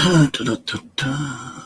Da, da, da, da, da.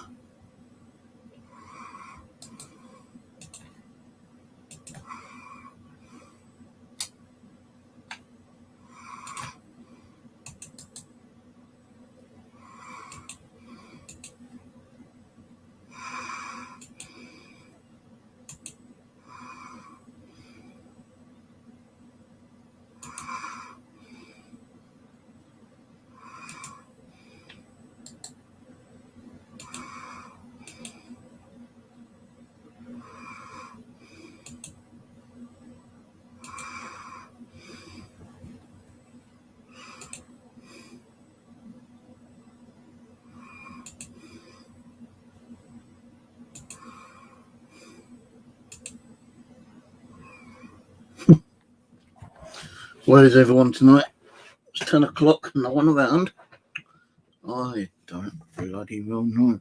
Where is everyone tonight? It's 10 o'clock, no one around. I don't bloody well know.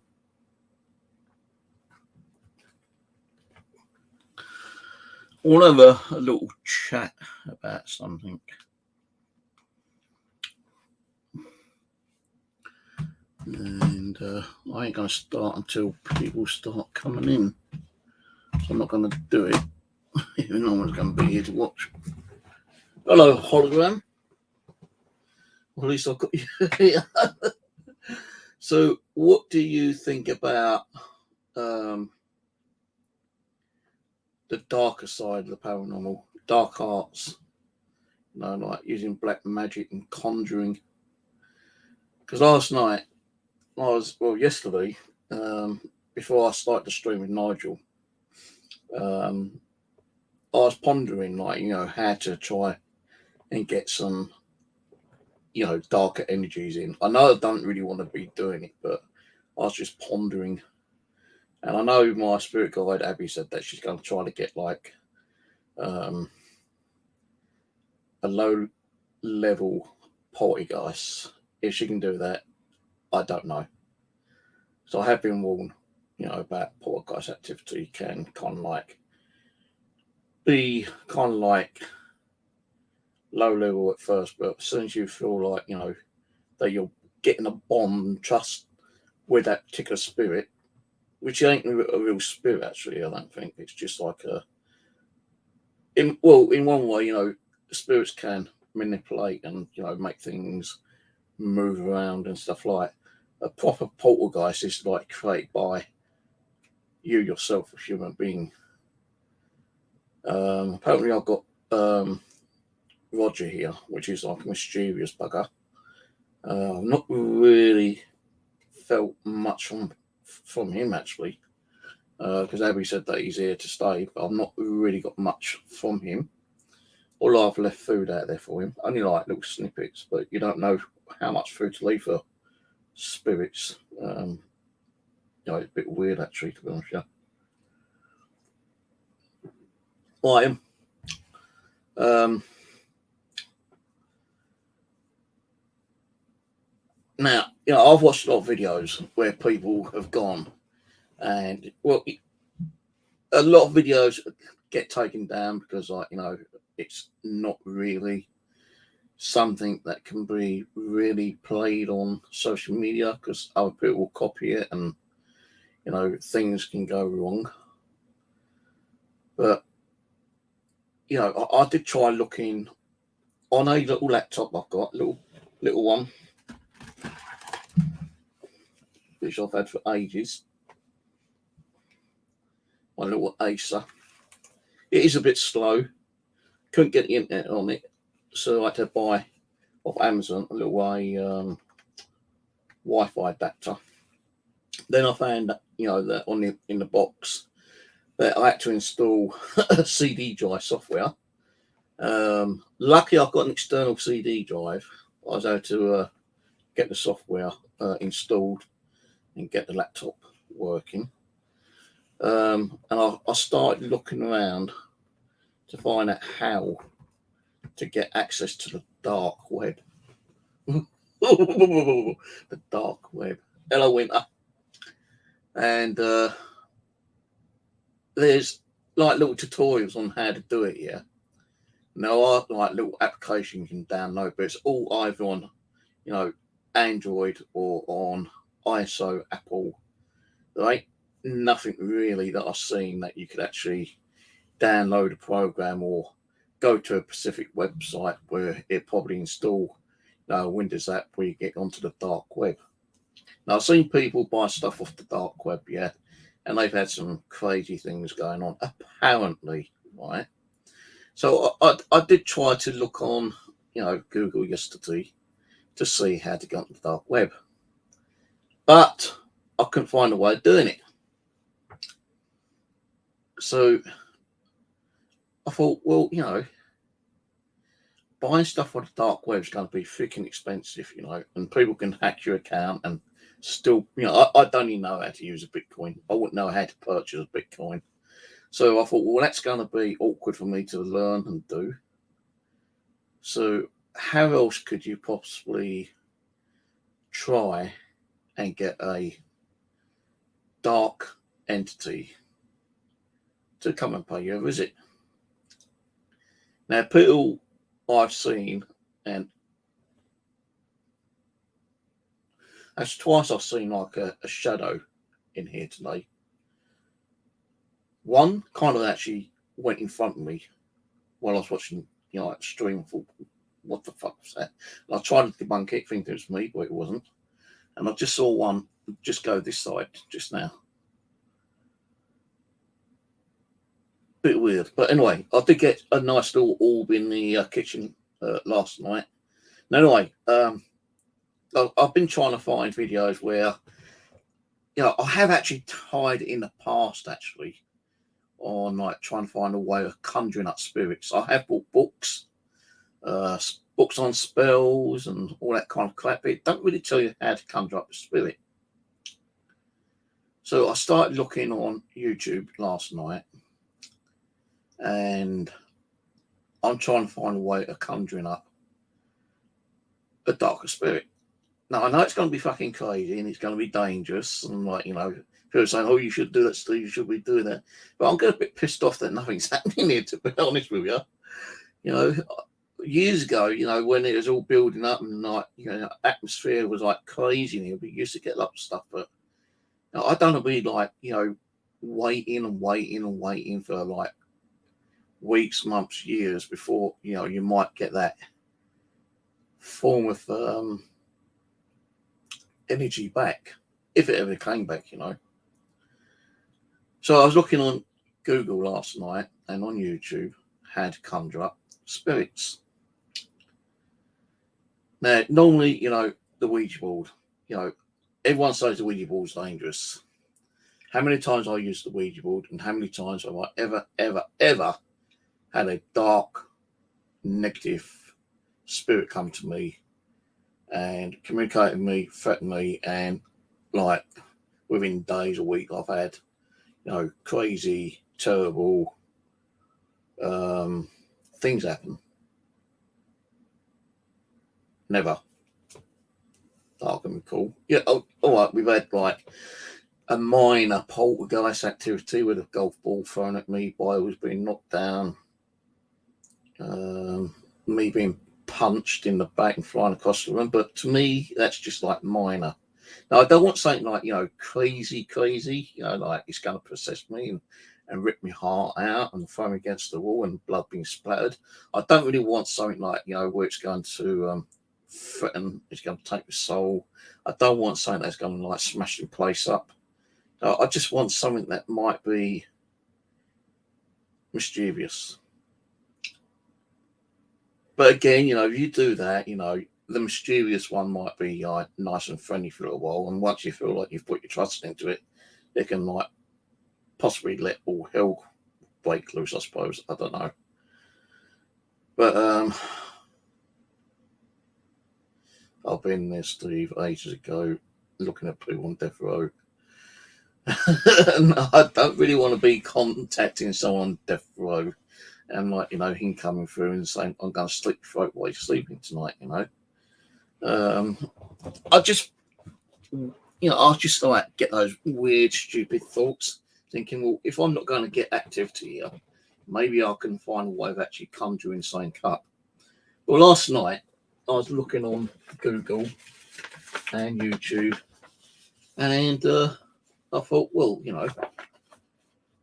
We'll have a little chat about something. And I ain't going to start until people start coming in. So I'm not going to do it. Even no one's going to be here to watch. Hello, hologram. Well, at least I've got you here. So, what do you think about the darker side of the paranormal, dark arts? You know, like using black magic and conjuring. Because last night, yesterday, before I started the stream with Nigel, I was pondering, like, you know, how to try and get some, you know, darker energies in. I know I don't really want to be doing it, but I was just pondering. And I know my spirit guide, Abby, said that she's going to try to get, like, a low-level poltergeist. If she can do that, I don't know. So I have been warned, you know, about poltergeist activity can kind of like be kind of like low level at first, but as soon as you feel like, you know, that you're getting a bond and trust with that particular spirit, which ain't a real spirit actually, I don't think. It's just like in one way, you know, spirits can manipulate and, you know, make things move around and stuff like. A proper poltergeist is like created by you yourself, a human being. Apparently I've got Roger here, which is like a mischievous bugger. I've not really felt much from him actually, because Abby said that he's here to stay, but I've not really got much from him. All I've left food out there for him, only like little snippets, but you don't know how much food to leave for spirits. You know, it's a bit weird actually, to be honest with you. I am. Now, you know, I've watched a lot of videos where people have gone and, well, a lot of videos get taken down because, like, you know, it's not really something that can be really played on social media because other people will copy it and, you know, things can go wrong. But, you know, I did try looking on a little laptop I've got, little one, which I've had for ages. My little Acer. It is a bit slow. Couldn't get the internet on it, so I had to buy off Amazon a little Wi-Fi adapter. Then I found that, you know, that in the box that I had to install CD drive software. Lucky I've got an external CD drive. I was able to get the software installed and get the laptop working. And I started looking around to find out how to get access to the dark web. The dark web. Hello, Winter. And there's like little tutorials on how to do it here. There are like little applications you can download, but it's all either on, you know, Android or on ISO, Apple. There ain't nothing really that I've seen that you could actually download a program or go to a specific website where it probably install a Windows app where you get onto the dark web. Now, I've seen people buy stuff off the dark web, yeah, and they've had some crazy things going on, apparently, right? So I did try to look on, Google yesterday to see how to get onto the dark web, but I couldn't find a way of doing it. So I thought, well, buying stuff on the dark web is going to be freaking expensive, and people can hack your account and still, I don't even know how to use a Bitcoin. I wouldn't know how to purchase a Bitcoin. So I thought, well, that's going to be awkward for me to learn and do. So how else could you possibly try and get a dark entity to come and pay you a visit? Now, people I've seen, and that's twice I've seen like a shadow in here today. One kind of actually went in front of me while I was watching, like stream. I thought, what the fuck was that? And I tried to debunk it, thinking it was me, but it wasn't. And I just saw one just go this side just now. Bit weird, but anyway, I did get a nice little orb in the kitchen last night. Now, anyway, I've been trying to find videos where, I have actually tried in the past actually on like trying to find a way of conjuring up spirits. I have bought books, books on spells and all that kind of crap, but it don't really tell you how to conjure up a spirit. So I started looking on YouTube last night, and I'm trying to find a way of conjuring up a darker spirit. Now, I know it's going to be fucking crazy and it's going to be dangerous, and like, people saying, oh, you should do that, Steve, you should be doing that. But I'm getting a bit pissed off that nothing's happening here, to be honest with you. Years ago, when it was all building up and like, atmosphere was like crazy in here, we used to get lots of stuff, but I don't want to be like, waiting for like weeks, months, years before, you might get that form of energy back, if it ever came back, So I was looking on Google last night and on YouTube how to conjure up spirits. Now, normally, the Ouija board, everyone says the Ouija board is dangerous. How many times I used the Ouija board and how many times have I ever had a dark, negative spirit come to me and communicate with me, threaten me, and like within days, a week, I've had, crazy, terrible things happen. Never. I can recall. Yeah, all right, we've had like a minor poltergeist activity with a golf ball thrown at me, boy was being knocked down, me being punched in the back and flying across the room, but to me that's just like minor. Now, I don't want something like crazy, like it's going to possess me and rip my heart out and throw me against the wall and blood being splattered. I don't really want something like where it's going to threaten, it's going to take the soul. I don't want something that's going to like smash the place up. I just want something that might be mischievous. But again, if you do that, the mischievous one might be nice and friendly for a little while, and once you feel like you've put your trust into it, it can like possibly let all hell break loose, I suppose. I don't know. But I've been there, Steve, ages ago, looking at people on death row. And I don't really want to be contacting someone on death row and like, him coming through and saying, I'm going to slit your throat while you're sleeping tonight, I just like get those weird, stupid thoughts, thinking, well, if I'm not going to get activity here, maybe I can find a way of actually conjuring something up. Well, last night I was looking on Google and YouTube And I thought, well, you know,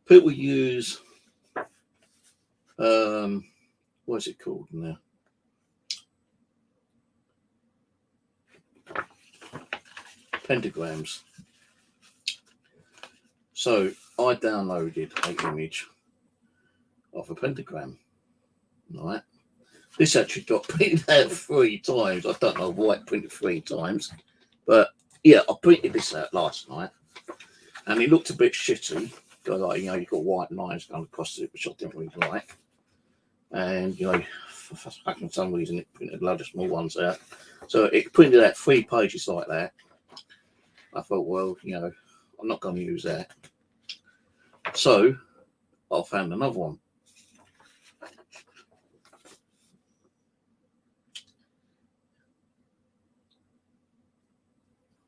people use what's it called now? Pentagrams. So I downloaded an image of a pentagram. Right. This actually got printed out 3 times. I don't know why it printed 3 times, but yeah, I printed this out last night, and it looked a bit shitty. Like, you know, you've got white lines going across it, which I didn't really like. And, you know, for some reason it printed a load of small ones out. So it printed out 3 pages like that. I thought, well, you know, I'm not going to use that. So I found another one.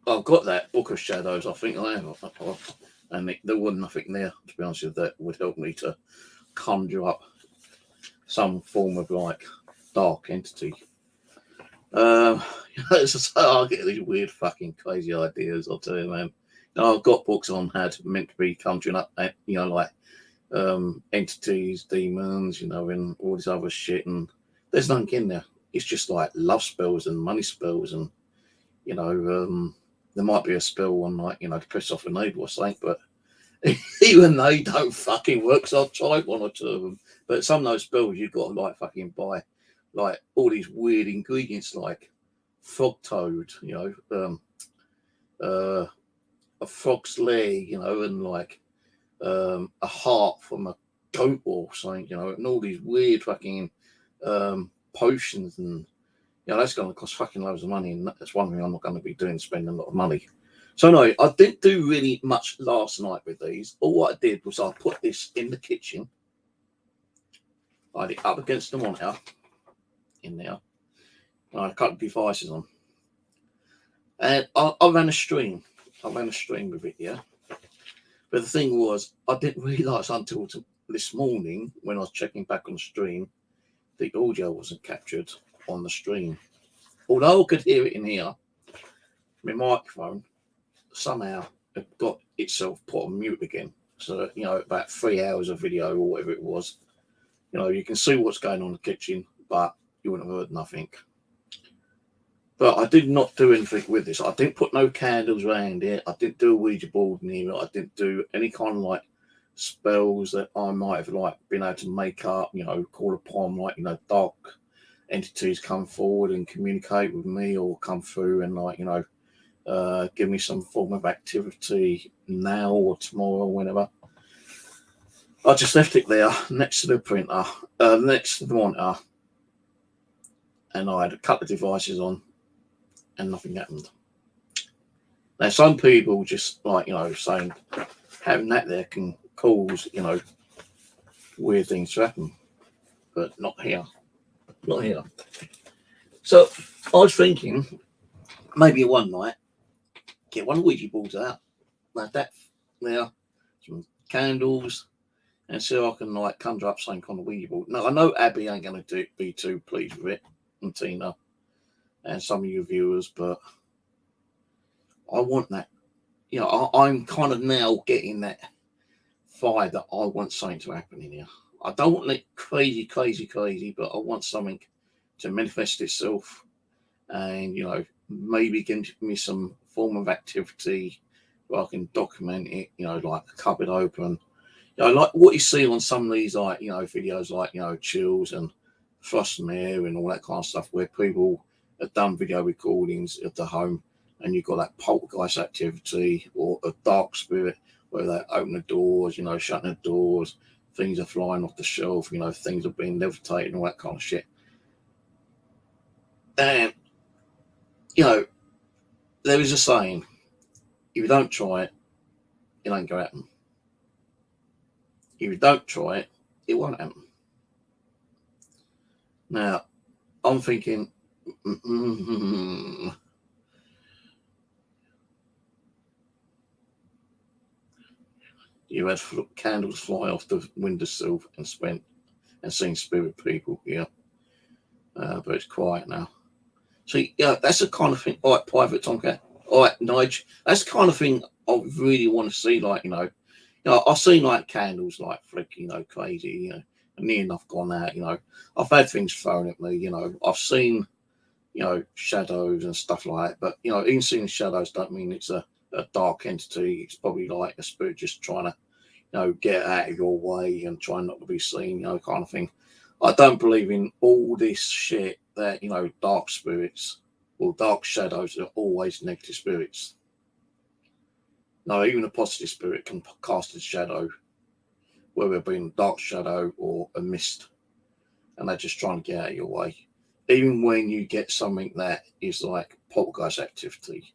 I've got that Book of Shadows, I think I have. And there wasn't nothing there, to be honest with you, that would help me to conjure up some form of like dark entity. I get these weird fucking crazy ideas, I'll tell you, man. I've got books on how to meant to be conjuring up, you know, like entities, demons, you know, and all this other shit, and there's nothing in there. It's just like love spells and money spells, and you know, there might be a spell on, like, you know, to piss off a neighbour or something, but even they don't fucking work. So I've tried 1 or 2 of them, but some of those spells you've got to like fucking buy like all these weird ingredients, like frog toad, you know, a frog's leg, you know, and like a heart from a goat or something, you know, and all these weird fucking potions, and you know, that's going to cost fucking loads of money, and that's one thing I'm not going to be doing, spending a lot of money. So no, I didn't do really much last night with these. All what I did was I put this in the kitchen. I had it up against the monitor in there, and I cut the devices on, and I ran a stream. I ran a stream with it, yeah. But the thing was, I didn't realise until this morning when I was checking back on the stream, the audio wasn't captured on the stream. Although I could hear it in here, my microphone somehow it got itself put on mute again. So, you know, about 3 hours of video or whatever it was, you know, you can see what's going on in the kitchen, but you wouldn't have heard nothing. But I did not do anything with this. I didn't put no candles around it. I didn't do a Ouija board near it. I didn't do any kind of like spells that I might have like been able to make up, you know, call upon, like, you know, dark entities come forward and communicate with me, or come through and, like, you know, give me some form of activity now or tomorrow or whenever. I just left it there next to the printer, next to the monitor, and I had a couple of devices on, and nothing happened. Now, some people just, like, you know, saying having that there can cause, you know, weird things to happen, but not here. Not here. So I was thinking maybe one night get one of the Ouija boards out, like that there, some candles, and see if I can like conjure up some kind of Ouija board. Now I know Abby ain't going to be too pleased with it, and Tina, and some of you viewers, but I want that. You know, I'm kind of now getting that fire that I want something to happen in here. I don't want it crazy, but I want something to manifest itself, and, you know, maybe give me some form of activity where I can document it, you know, like a cupboard open, you know, like what you see on some of these, like, you know, videos, like, you know, chills and frost and air and all that kind of stuff, where people have done video recordings of the home, and you've got that poltergeist activity or a dark spirit where they open the doors, you know, shutting the doors, things are flying off the shelf, you know, things are being levitated and all that kind of shit. And, you know, there is a saying, if you don't try it, it ain't going to happen. If you don't try it, it won't happen. Now, I'm thinking, you had candles fly off the windowsill and seen spirit people here, but it's quiet now. See, yeah, that's the kind of thing. All right, Private Tomcat. all right, Nige, that's the kind of thing I really want to see. Like, I've seen like candles like flicking, crazy, and near enough gone out. I've had things thrown at me. I've seen, shadows and stuff like that. But even seeing shadows don't mean it's a dark entity. It's probably like a spirit just trying to, get out of your way and trying not to be seen, kind of thing. I don't believe in all this shit that, dark spirits or dark shadows are always negative spirits. No, even a positive spirit can cast a shadow, whether it be a dark shadow or a mist, and they're just trying to get out of your way. Even when you get something that is like poltergeist activity,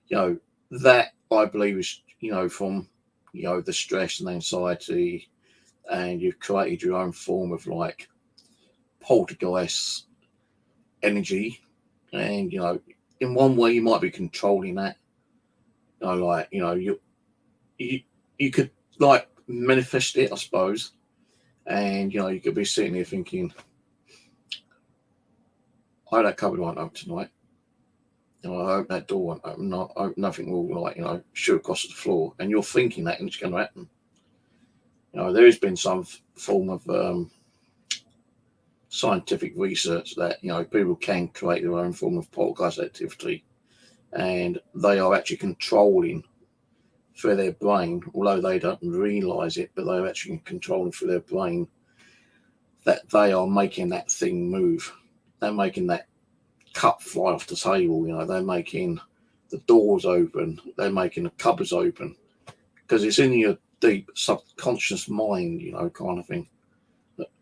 that I believe is, from, the stress and anxiety, and you've created your own form of like poltergeist energy. And, in one way you might be controlling that. You could like manifest it, I suppose. And, you could be sitting here thinking, I hope that cupboard won't open tonight. I hope that door won't open. I hope nothing will, like, shoot across the floor. And you're thinking that, and it's going to happen. There has been some form of scientific research that, people can create their own form of poltergeist activity. And they are actually controlling through their brain, although they don't realise it, but they're actually controlling through their brain that they are making that thing move. They're making that cup fly off the table, they're making the doors open, they're making the cupboards open, because it's in your deep subconscious mind, kind of thing.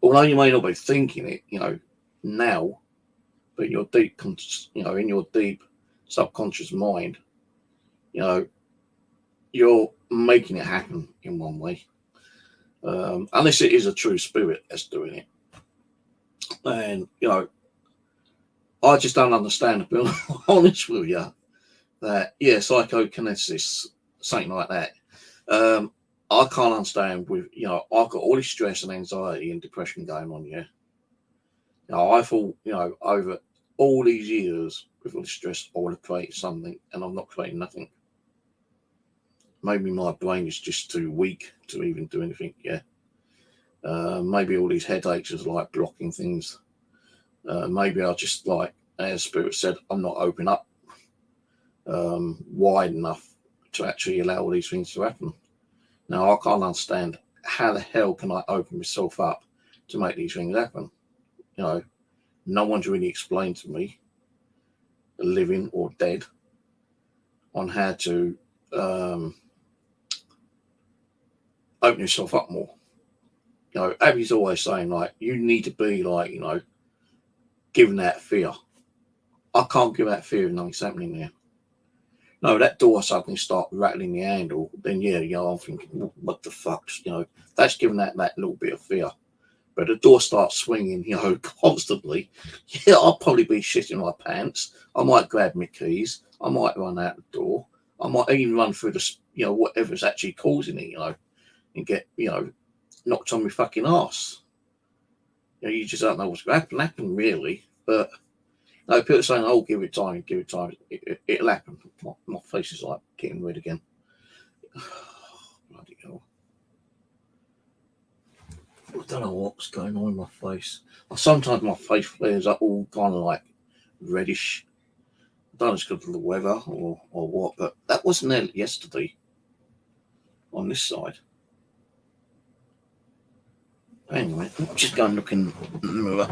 Although you may not be thinking it, now, but in your deep, in your deep subconscious mind, you're making it happen in one way. Unless it is a true spirit that's doing it. And, I just don't understand, to be honest with you, that, psychokinesis, something like that. I can't understand with, I've got all this stress and anxiety and depression going on, yeah. I thought, over all these years with all the stress, I would have created something, and I'm not creating nothing. Maybe my brain is just too weak to even do anything, yeah. Maybe all these headaches is like blocking things. Maybe I just, like, as Spirit said, I'm not open up wide enough to actually allow all these things to happen. Now, I can't understand how the hell can I open myself up to make these things happen. No one's really explained to me, living or dead, on how to open yourself up more. Abby's always saying, like, you need to be, like, giving that fear. I can't give that fear if nothing's happening there. No, that door suddenly start rattling the handle, then I'm thinking, what the fuck? That's giving that little bit of fear. But the door starts swinging, constantly. Yeah, I'll probably be shitting my pants. I might grab my keys. I might run out the door. I might even run through the, whatever's actually causing it, and get, knocked on my fucking ass. You just don't know what's going to happen, really. But people are saying, "Oh, give it time, give it time." It'll happen. My face is like getting red again. Bloody hell! I don't know what's going on in my face. Sometimes my face flares up all kind of like reddish. I don't know if it's because of the weather or what, but that wasn't there yesterday on this side. Anyway, I'm just going to look in the mirror.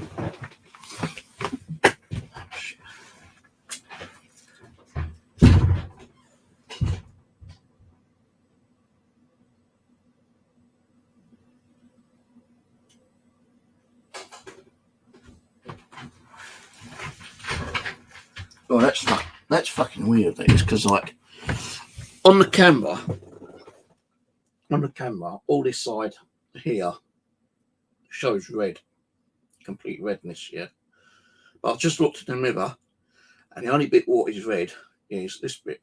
Oh, that's fucking weird. That is, because like on the camera, all this side here shows red, complete redness. Yeah, but I've just looked in the mirror, and the only bit what is red is this bit.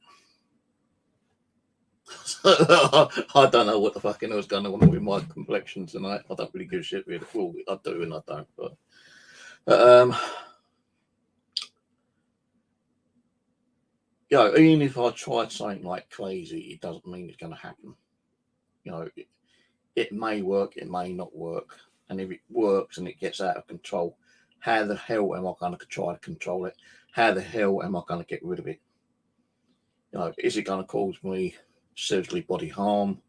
I don't know what the fucking hell's going on with my complexion tonight. I don't really give a shit really. Well, I do and I don't, but you know, even if I tried something like crazy, it doesn't mean it's going to happen. You know, it may work, it may not work. And if it works and it gets out of control, how the hell am I going to try to control it? How the hell am I going to get rid of it? You know, is it going to cause me seriously body harm?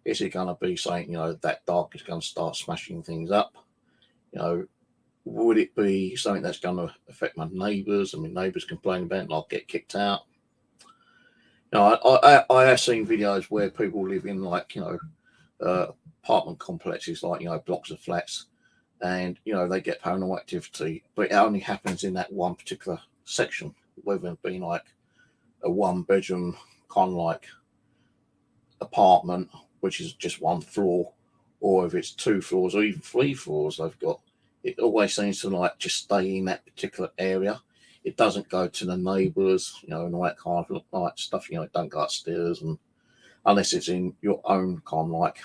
Is it going to be saying, you know, that dark is going to start smashing things up? You know, would it be something that's going to affect my neighbours? I mean, neighbours complain about it and I'll get kicked out. You know, I have seen videos where people live in, like, you know, apartment complexes, like, you know, blocks of flats, and, you know, they get paranormal activity, but it only happens in that one particular section, whether it be like a one bedroom kind of like apartment, which is just one floor, or if it's 2 floors or even 3 floors they've got, it always seems to like just stay in that particular area. It doesn't go to the neighbours, you know, and all that kind of like stuff. You know, it don't go upstairs, and unless it's in your own kind of like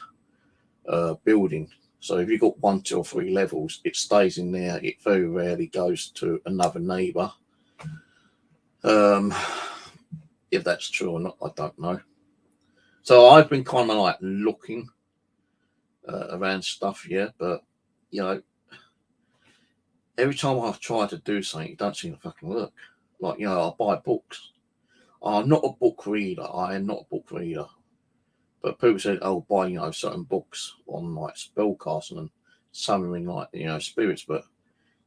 building. So if you've got 1, 2, or 3 levels, it stays in there. It very rarely goes to another neighbour. If that's true or not, I don't know. So I've been kind of like looking around stuff, yeah, but, you know, every time I've tried to do something, it don't seem to fucking work. Like, you know, I buy books. I'm not a book reader. I am not a book reader. But people said, oh, buy, you know, certain books on like spellcasting and summoning, like, you know, spirits, but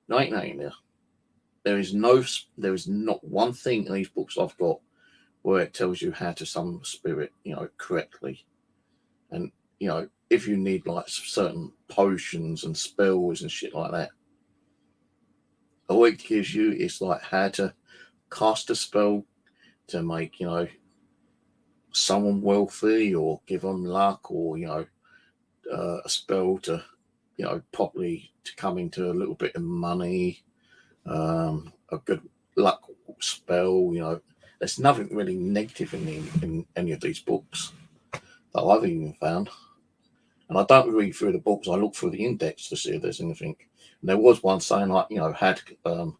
there ain't nothing there. There is not one thing in these books I've got where it tells you how to summon a spirit, you know, correctly. And, you know, if you need like certain potions and spells and shit like that, all it gives you is like how to cast a spell to make, you know, someone wealthy or give them luck, or, you know, a spell to, you know, probably to come into a little bit of money, a good luck spell. You know, there's nothing really negative in any of these books that I've even found. And I don't read through the books, I look through the index to see if there's anything. And there was one saying, like, you know, how to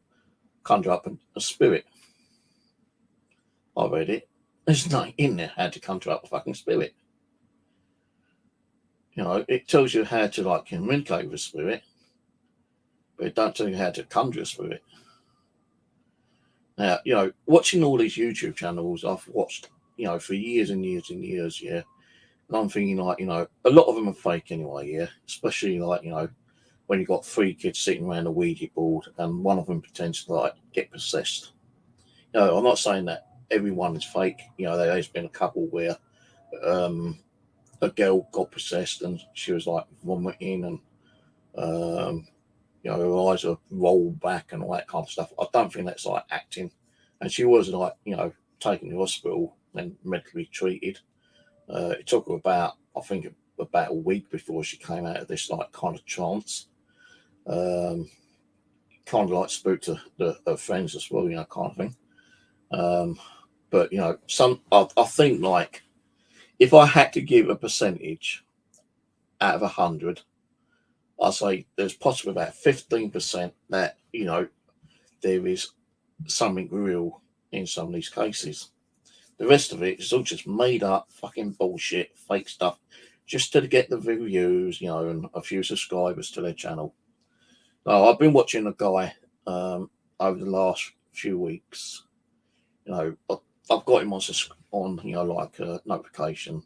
conjure up a spirit. I read it. There's nothing in there how to conjure up a fucking spirit. You know, it tells you how to like communicate with a spirit, but it don't tell you how to conjure a spirit. Now, you know, watching all these YouTube channels I've watched, you know, for years and years and years, yeah. And I'm thinking, like, you know, a lot of them are fake anyway, yeah. Especially like, you know, when you've got 3 kids sitting around a Ouija board and one of them pretends to like get possessed. You know, I'm not saying that everyone is fake. You know, there's been a couple where a girl got possessed and she was like vomiting and you know, her eyes are rolled back and all that kind of stuff. I don't think that's like acting. And she was like, you know, taken to hospital and medically treated. It took her about, I think, about a week before she came out of this like kind of trance. Kind of like spoke to her friends as well, you know, kind of thing. But, you know, I think like if I had to give a percentage out of 100, I'd say there's possibly about 15% that, you know, there is something real in some of these cases. The rest of it is all just made up fucking bullshit, fake stuff, just to get the reviews, you know, and a few subscribers to their channel. Now, I've been watching a guy over the last few weeks. You know, I've got him on you know, like a notification.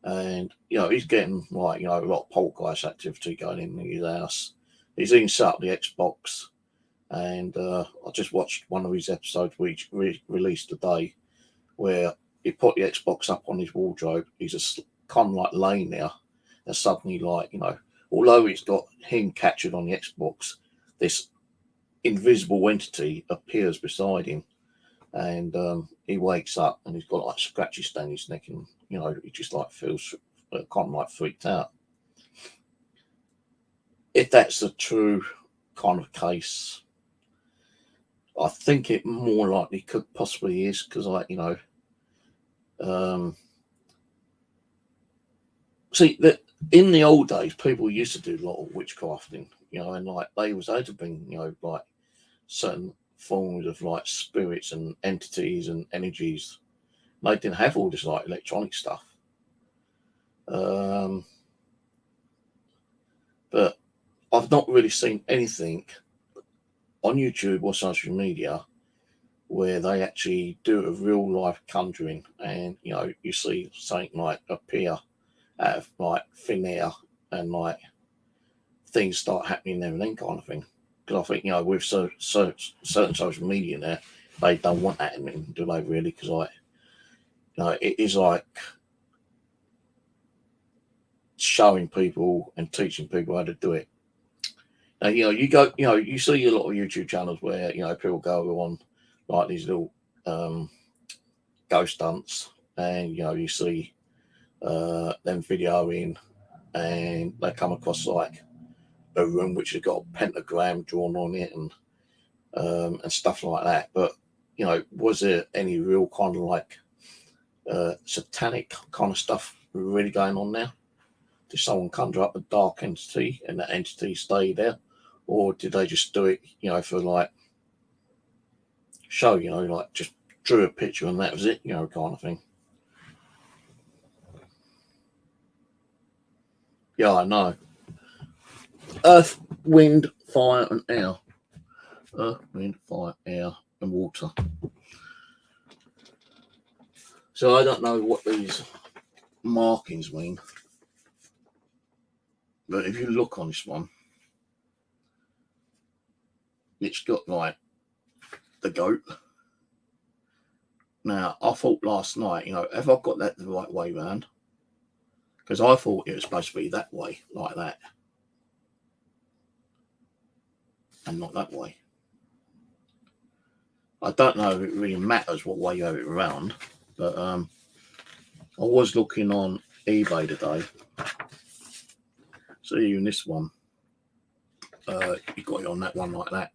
And, you know, he's getting, like, you know, a lot of poltergeist activity going in his house. He's even set up the Xbox. And I just watched one of his episodes which released today, where he put the Xbox up on his wardrobe. He's just kind of like laying there. And suddenly, like, you know, although he's got him captured on the Xbox, this invisible entity appears beside him. And he wakes up and he's got like scratches down his neck, and, you know, he just like feels kind of like freaked out. If that's a true kind of case, I think it more likely could possibly is, because, like, you know, see that in the old days people used to do a lot of witchcrafting, you know, and like they was able to bring, you know, like certain forms of like spirits and entities and energies. They didn't have all this like electronic stuff. But I've not really seen anything on YouTube or social media where they actually do a real life conjuring, and you see something like appear out of like thin air, and like things start happening there and then kind of thing. Because I think with certain social media now, they don't want that in them, do they really? Because it is like showing people and teaching people how to do it. Now, you see a lot of YouTube channels where people go on like these little ghost hunts, and you see them videoing, and they come across like a room which has got a pentagram drawn on it, and stuff like that. But was there any real kind of like satanic kind of stuff really going on now? Did someone conjure up a dark entity and that entity stay there, or did they just do it for like show, like just drew a picture and that was it, kind of thing? Yeah, I know. Earth, wind, fire, and air. Earth, wind, fire, air, and water. So I don't know what these markings mean, but if you look on this one, it's got like the goat. Now, I thought last night, have I got that the right way round? Because I thought it was supposed to be that way, like that, and not that way. I don't know if it really matters what way you have it around, but I was looking on eBay today. So even this one, you got it on that one like that.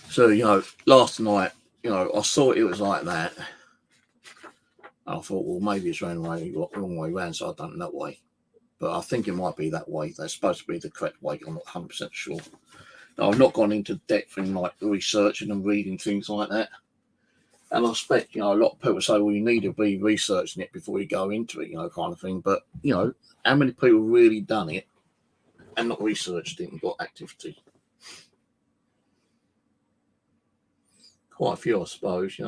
So last night, I saw it was like that. I thought, well, maybe it's wrong way round, so I've done it that way. But I think it might be that way. That's supposed to be the correct way. I'm not 100% sure. Now, I've not gone into depth in like researching and reading things like that. And I expect, a lot of people say, well, you need to be researching it before you go into it, kind of thing. But, how many people really done it and not researched it and got activity? Quite a few, I suppose,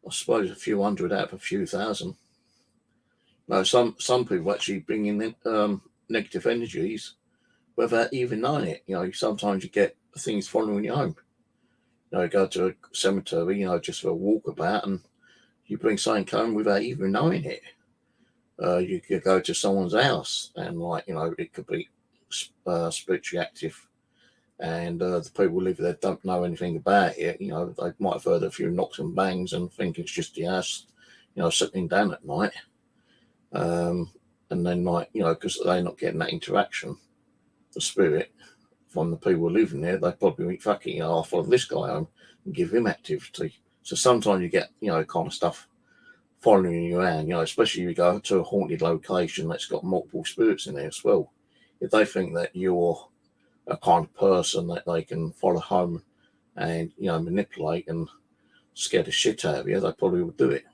I suppose a few hundred out of a few thousand. Some people actually bring in negative energies without even knowing it. Sometimes you get things following you home. You go to a cemetery, just for a walkabout, and you bring something home without even knowing it. You could go to someone's house, and it could be spiritually active, and the people who live there don't know anything about it. They might have heard a few knocks and bangs and think it's just the house, sitting down at night. And then because they're not getting that interaction, the spirit from the people living there, they probably think, fuck it, I'll follow this guy home and give him activity. So sometimes you get, kind of stuff following you around, especially if you go to a haunted location that's got multiple spirits in there as well. If they think that you're a kind of person that they can follow home and, manipulate and scare the shit out of you, they probably would do it.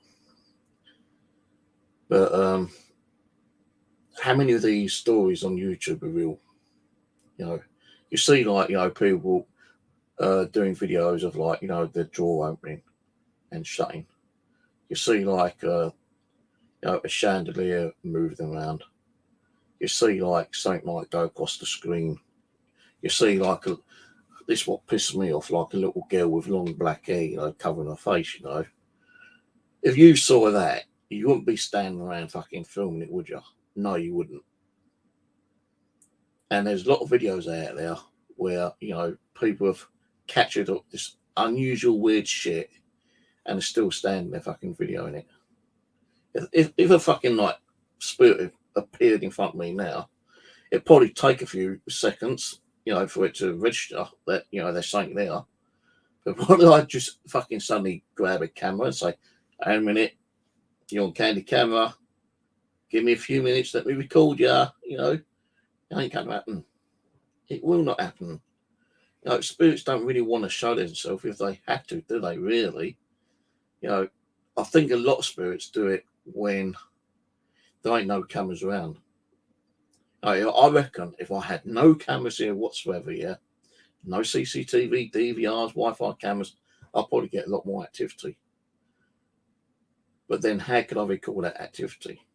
But how many of these stories on YouTube are real? You see people doing videos of the drawer opening and shutting. You see a chandelier moving around. You see something like go across the screen. You see this what pisses me off, like a little girl with long black hair, covering her face. If you saw that, you wouldn't be standing around fucking filming it, would you? No, you wouldn't. And there's a lot of videos out there where, people have captured up this unusual weird shit and are still standing there fucking videoing it. If a fucking spirit appeared in front of me now, it'd probably take a few seconds, for it to register that, there's something there. But why do I just fucking suddenly grab a camera and say, "Hang a minute, you're on candy camera, give me a few minutes, let me record you," it ain't going to happen. It will not happen. You know, spirits don't really want to show themselves if they have to, do they? Really? You know, I think a lot of spirits do it when there ain't no cameras around. I reckon if I had no cameras here whatsoever, yeah, no CCTV, DVRs, Wi-Fi cameras, I'll probably get a lot more activity. But then how could I record that activity?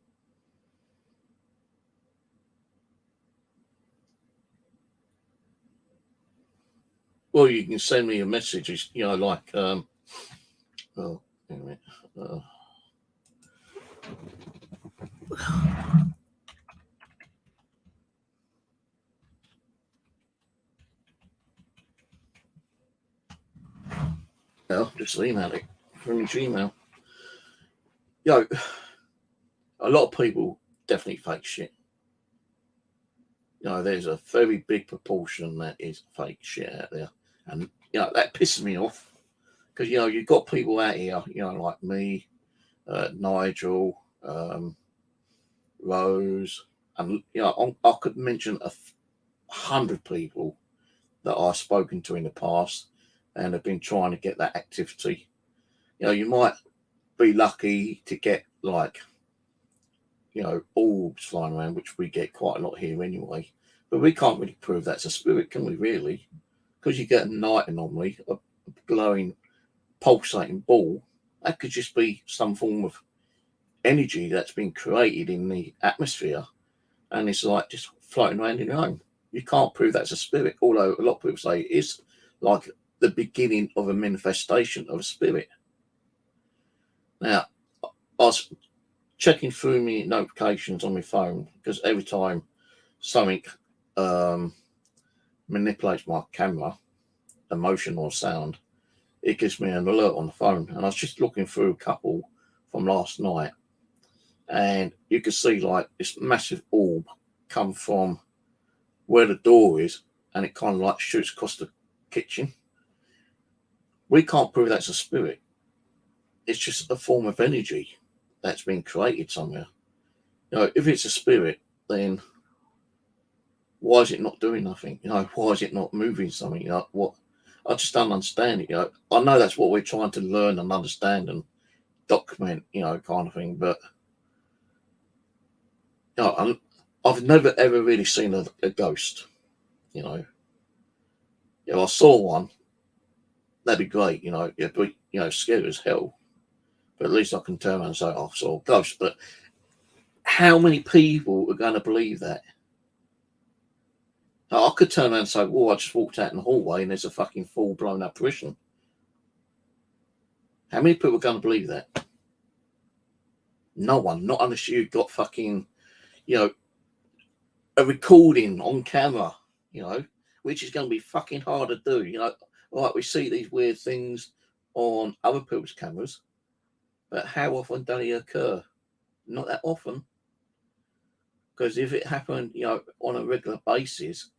Well, you can send me a message, you know, like, oh, wait a minute. Well, just email it from your Gmail. You know, a lot of people definitely fake shit. You know, there's a very big proportion that is fake shit out there. And, you know, that pisses me off. Because, you know, you've got people out here, you know, like me, Nigel, Rose, and, you know, I could mention 100 people that I've spoken to in the past and have been trying to get that activity. You know, you might be lucky to get, like, you know, orbs flying around, which we get quite a lot here anyway. But we can't really prove that's a spirit, can we, really? Because you get a night anomaly, a glowing, pulsating ball. That could just be some form of energy that's been created in the atmosphere. And it's like just floating around in your home. You can't prove that's a spirit, although a lot of people say it is like the beginning of a manifestation of a spirit. Now, I was checking through my notifications on my phone because every time something manipulates my camera, a motion or sound, it gives me an alert on the phone. And I was just looking through a couple from last night, and you could see like this massive orb come from where the door is, and it kind of like shoots across the kitchen. We can't prove that's a spirit. It's just a form of energy that's been created somewhere. You know, if it's a spirit, then why is it not doing nothing? You know, why is it not moving something? You know, what? I just don't understand it. You know, I know that's what we're trying to learn and understand and document, you know, kind of thing. But you know, I've never ever really seen a ghost. You know, if I saw one, that'd be great. You know, it'd be, you know, scary as hell. But at least I can turn around and say, oh, I saw a ghost. But how many people are going to believe that? Now, I could turn around and say, well, I just walked out in the hallway and there's a fucking full-blown apparition. How many people are going to believe that? No one. Not unless you've got fucking, you know, a recording on camera, you know, which is going to be fucking hard to do. You know, like we see these weird things on other people's cameras, but how often do they occur? Not that often. Because if it happened, you know, on a regular basis,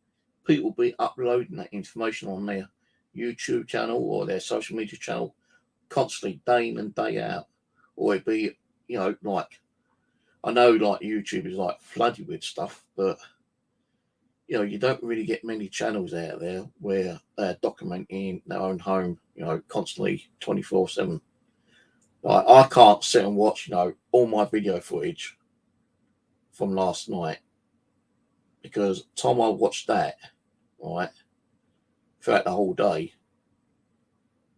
people will be uploading that information on their YouTube channel or their social media channel constantly, day in and day out. Or it'd be, you know, like, I know like YouTube is like flooded with stuff, but you know, you don't really get many channels out there where they're documenting their own home, you know, constantly 24/7. Like, I can't sit and watch, you know, all my video footage from last night, because the time I watched that, right, throughout the whole day,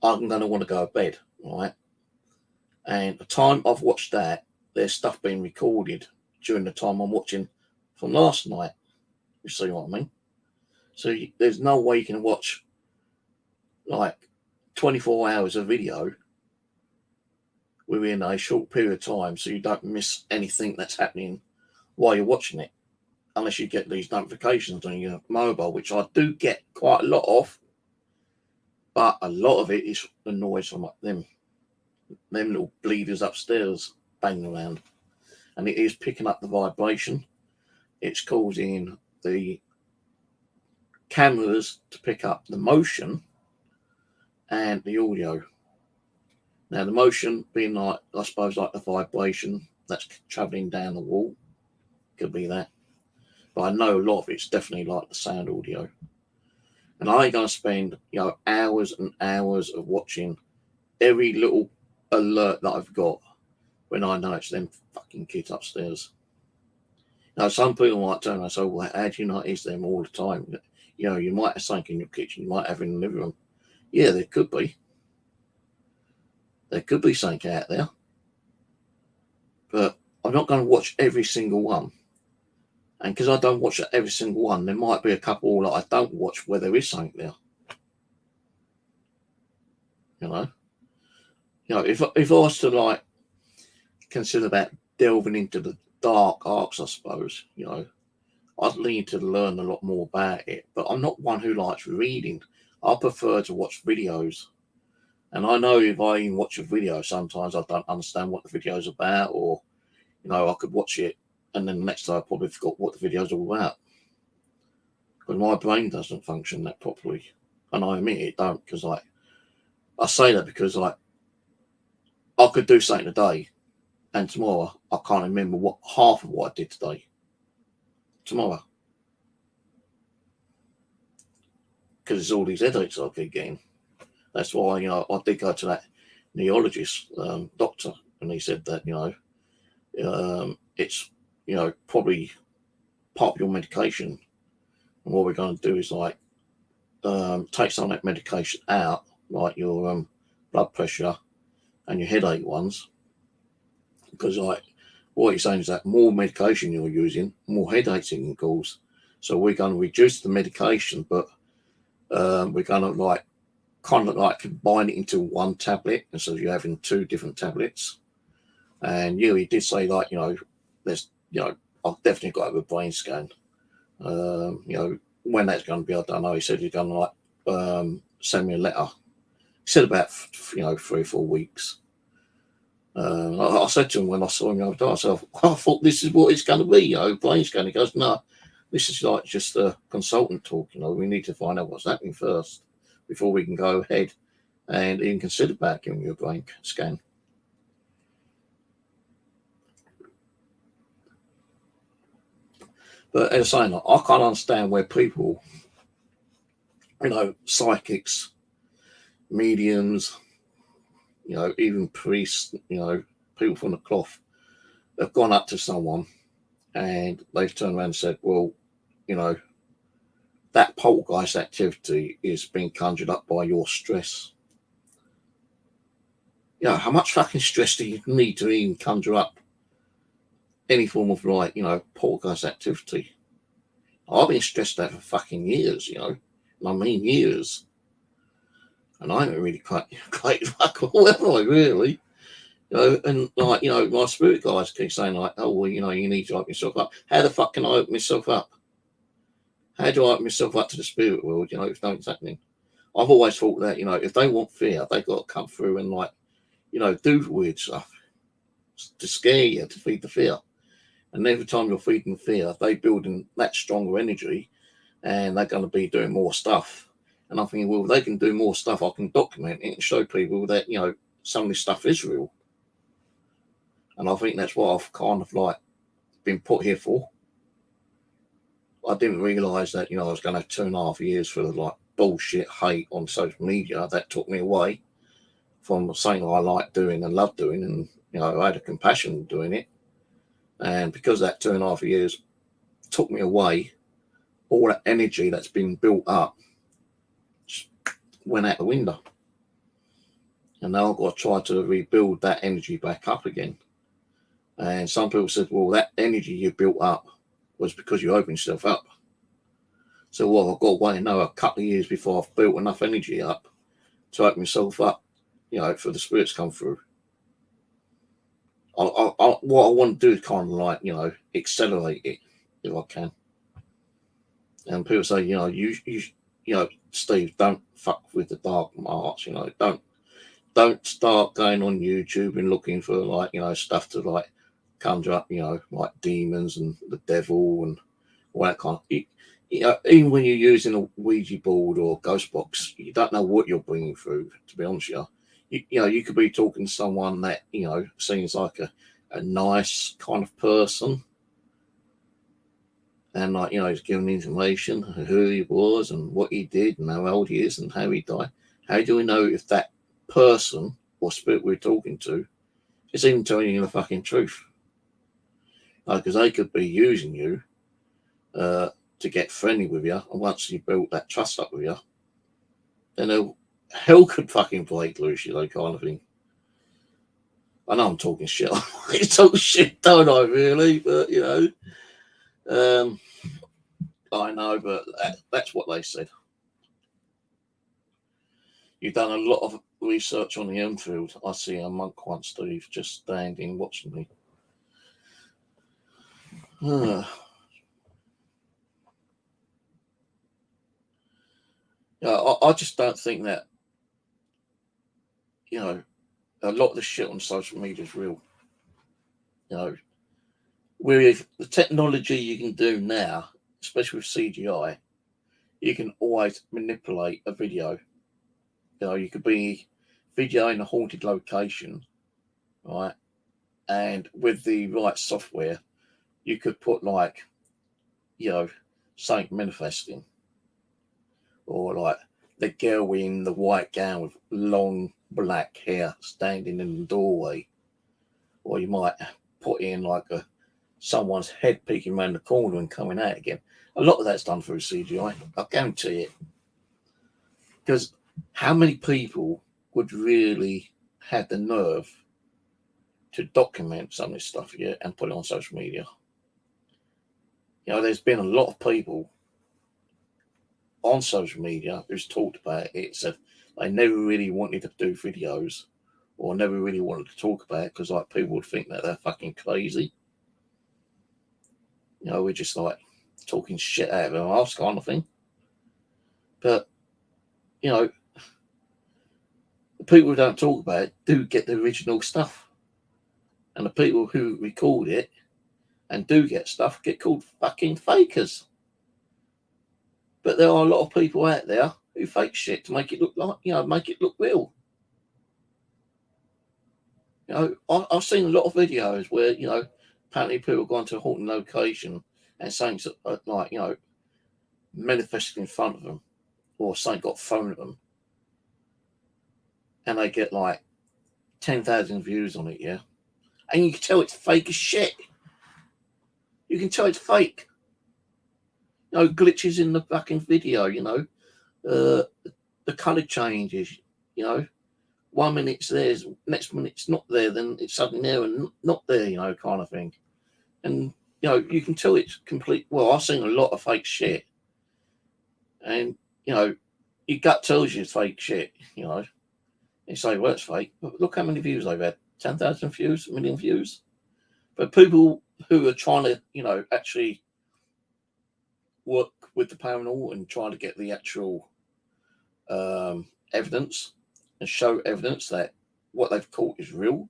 I'm going to want to go to bed, right? And the time I've watched that, there's stuff being recorded during the time I'm watching from last night. You see what I mean? So there's no way you can watch like 24 hours of video within a short period of time so you don't miss anything that's happening while you're watching it, unless you get these notifications on your mobile, which I do get quite a lot of, but a lot of it is the noise from them little bleeders upstairs banging around, and it is picking up the vibration. It's causing the cameras to pick up the motion and the audio. Now, the motion being like, I suppose, like the vibration that's traveling down the wall, could be that. but I know a lot of it's definitely like the sound audio. And I ain't gonna spend, hours and hours of watching every little alert that I've got when I know it's them fucking kids upstairs. Now, some people might turn around and say, well, how do you know it's them all the time? You might have something in your kitchen, you might have in the living room. Yeah, there could be. There could be something out there. But I'm not going to watch every single one. And because I don't watch every single one, there might be a couple that I don't watch where there is something there. If I was to consider that delving into the dark arts, I suppose, I'd lean to learn a lot more about it. But I'm not one who likes reading. I prefer to watch videos. And I know if I even watch a video, sometimes I don't understand what the video's about, or, I could watch it and then the next day I probably forgot what the video's all about. Because my brain doesn't function that properly. And I admit it don't, because I say that because I could do something today and tomorrow I can't remember half of what I did today. Tomorrow. Because it's all these headaches I keep getting. That's why, I did go to that neurologist, doctor, and he said that, it's, probably part of your medication. And what we're going to do is take some of that medication out, like your blood pressure and your headache ones. Because what he's saying is that more medication you're using, more headaches it can cause. So we're going to reduce the medication, but we're going to kind of combine it into one tablet instead of you having two different tablets. And he did say there's I've definitely got to have a brain scan. When that's going to be, I don't know. He said he's going to send me a letter. He said about 3 or 4 weeks. I said to him when I saw him the other day, I thought this is what it's going to be, brain scan. He goes, no, this is just a consultant talk. We need to find out what's happening first before we can go ahead and even consider about giving you a brain scan. But as I say, I can't understand where people, psychics, mediums, even priests, people from the cloth, have gone up to someone and they've turned around and said, well, that poltergeist activity is being conjured up by your stress. How much fucking stress do you need to even conjure up any form of poltergeist activity? I've been stressed out for fucking years, I mean years. And I haven't really quite fuck all, have I, really? And my spirit guys keep saying oh, well, you need to open yourself up. How the fuck can I open myself up? How do I open myself up to the spirit world, if nothing's happening? I've always thought that, if they want fear, they've got to come through and do weird stuff to scare you, to feed the fear. And every time you're feeding fear, they build in that stronger energy and they're going to be doing more stuff. And I'm thinking, well, if they can do more stuff, I can document it and show people that, some of this stuff is real. And I think that's what I've kind of been put here for. I didn't realise that, I was going to have 2.5 years for the bullshit hate on social media. That took me away from something I like doing and love doing. And, I had a compassion doing it. And because that 2.5 years took me away, all that energy that's been built up just went out the window. And now I've got to try to rebuild that energy back up again. And some people said, well, that energy you built up was because you opened yourself up. So, I've got to wait a couple of years before I've built enough energy up to open myself up, for the spirits to come through. What I want to do is kind of accelerate it if I can. And people say, you Steve, don't fuck with the dark arts, don't start going on YouTube and looking for stuff to conjure up, demons and the devil and all that kind of. Even when you're using a Ouija board or ghost box, you don't know what you're bringing through. To be honest with you, you could be talking to someone that seems like a nice kind of person, And like, he's giving information who he was and what he did and how old he is and how he died. How do we know if that person or spirit we're talking to is even telling you the fucking truth? Because they could be using you to get friendly with you, and once you build that trust up with you, then hell could fucking break loose, kind of thing. I know I'm talking shit. I talk shit, don't I, really? But, I know, but that's what they said. You've done a lot of research on the Enfield. I see a monk once, Steve, just standing watching me. I just don't think that, a lot of the shit on social media is real. With the technology you can do now, especially with CGI, you can always manipulate a video. You could be videoing a haunted location, right? And with the right software, you could put like, something manifesting, or like the girl in the white gown with long black hair standing in the doorway, or you might put in like someone's head peeking around the corner and coming out again. A lot of that's done through CGI. I guarantee it. Because how many people would really have the nerve to document some of this stuff here and put it on social media? There's been a lot of people on social media who's talked about it, said they never really wanted to do videos or never really wanted to talk about it because like people would think that they're fucking crazy. We're just like talking shit out of their ass kind of thing. But, the people who don't talk about it do get the original stuff. And the people who record it and do get stuff get called fucking fakers. But there are a lot of people out there who fake shit to make it look like, make it look real. I've seen a lot of videos where, apparently people have gone to a haunted location and saying like, manifesting in front of them, or something got thrown at them, and they get like 10,000 views on it, yeah? And you can tell it's fake as shit. You can tell it's fake. Glitches in the fucking video, the colour changes, 1 minute it's there, next minute it's not there, then it's suddenly there and not there, kind of thing. And, you can tell it's complete. Well, I've seen a lot of fake shit. And, your gut tells you it's fake shit, You say, well, it's fake. But look how many views they've had. 10,000 views, 1 million views. But people who are trying to, actually work with the paranormal and try to get the actual evidence and show evidence that what they've caught is real,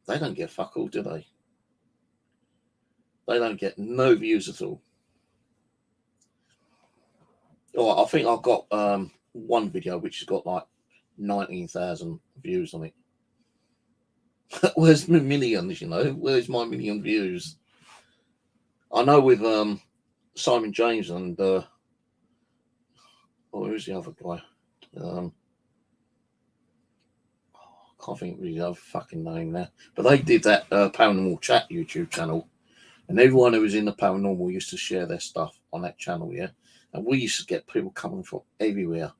they don't get fuck all, do they? They don't get no views at all. Oh, I think I've got one video which has got like 19,000 views on it. Where's my millions, Where's my million views? I know with Simon James and who's the other guy? I can't think of the other fucking name now. But they did that Paranormal Chat YouTube channel, and everyone who was in the paranormal used to share their stuff on that channel, yeah? And we used to get people coming from everywhere.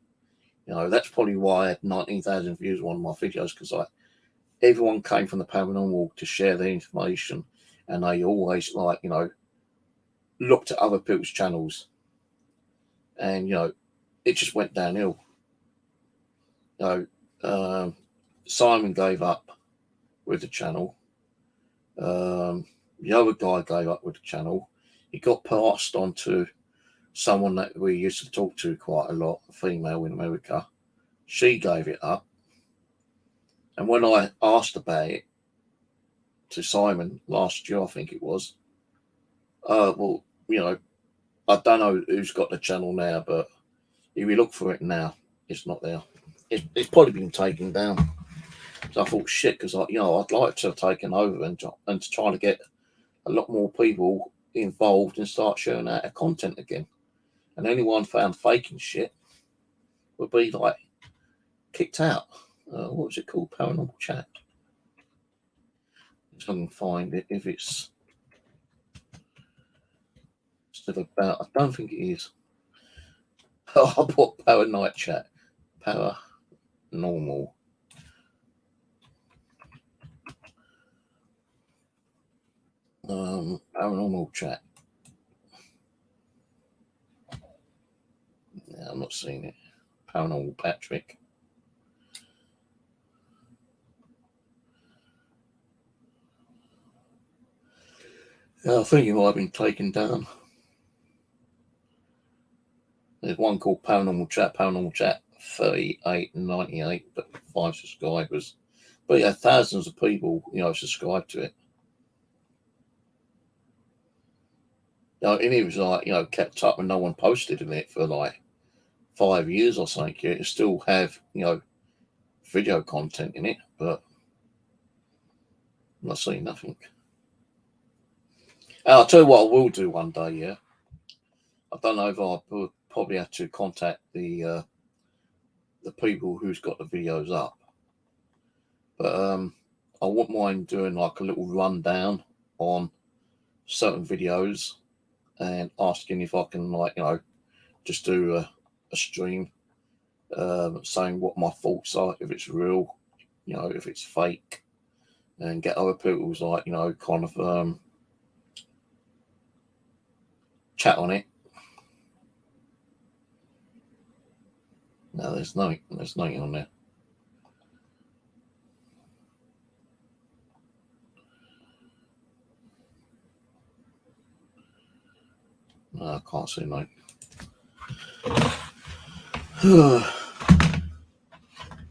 That's probably why I had 19,000 views on one of my videos, because everyone came from the paranormal to share their information, and they always looked at other people's channels, and it just went downhill. Simon gave up with the channel. The other guy gave up with the channel. He got passed on to someone that we used to talk to quite a lot, a female in America. She gave it up. And when I asked about it to Simon last year, I think it was, well, I don't know who's got the channel now, but if you look for it now, it's not there. It's probably been taken down. So I thought, shit, because I'd like to have taken over and to try to get a lot more people involved and start sharing out our content again. And anyone found faking shit would be like kicked out. What was it called? Paranormal Chat. If I can find it, if it's still about, I don't think it is. I put Power Night Chat. Paranormal. Paranormal Chat. Yeah, I'm not seeing it. Paranormal Patrick. I think it might have been taken down. There's one called Paranormal Chat 3898, but 5 subscribers. But yeah, thousands of people, subscribed to it. And it was like, kept up and no one posted in it for like 5 years or something. It still have, video content in it, but I'm not seeing nothing. I'll tell you what I will do one day, yeah. I don't know if I would probably have to contact the people who's got the videos up. But I wouldn't mind doing like a little rundown on certain videos and asking if I can, just do a stream saying what my thoughts are, if it's real, if it's fake, and get other people's kind of chat on it. No, there's nothing on there. No, I can't see nothing.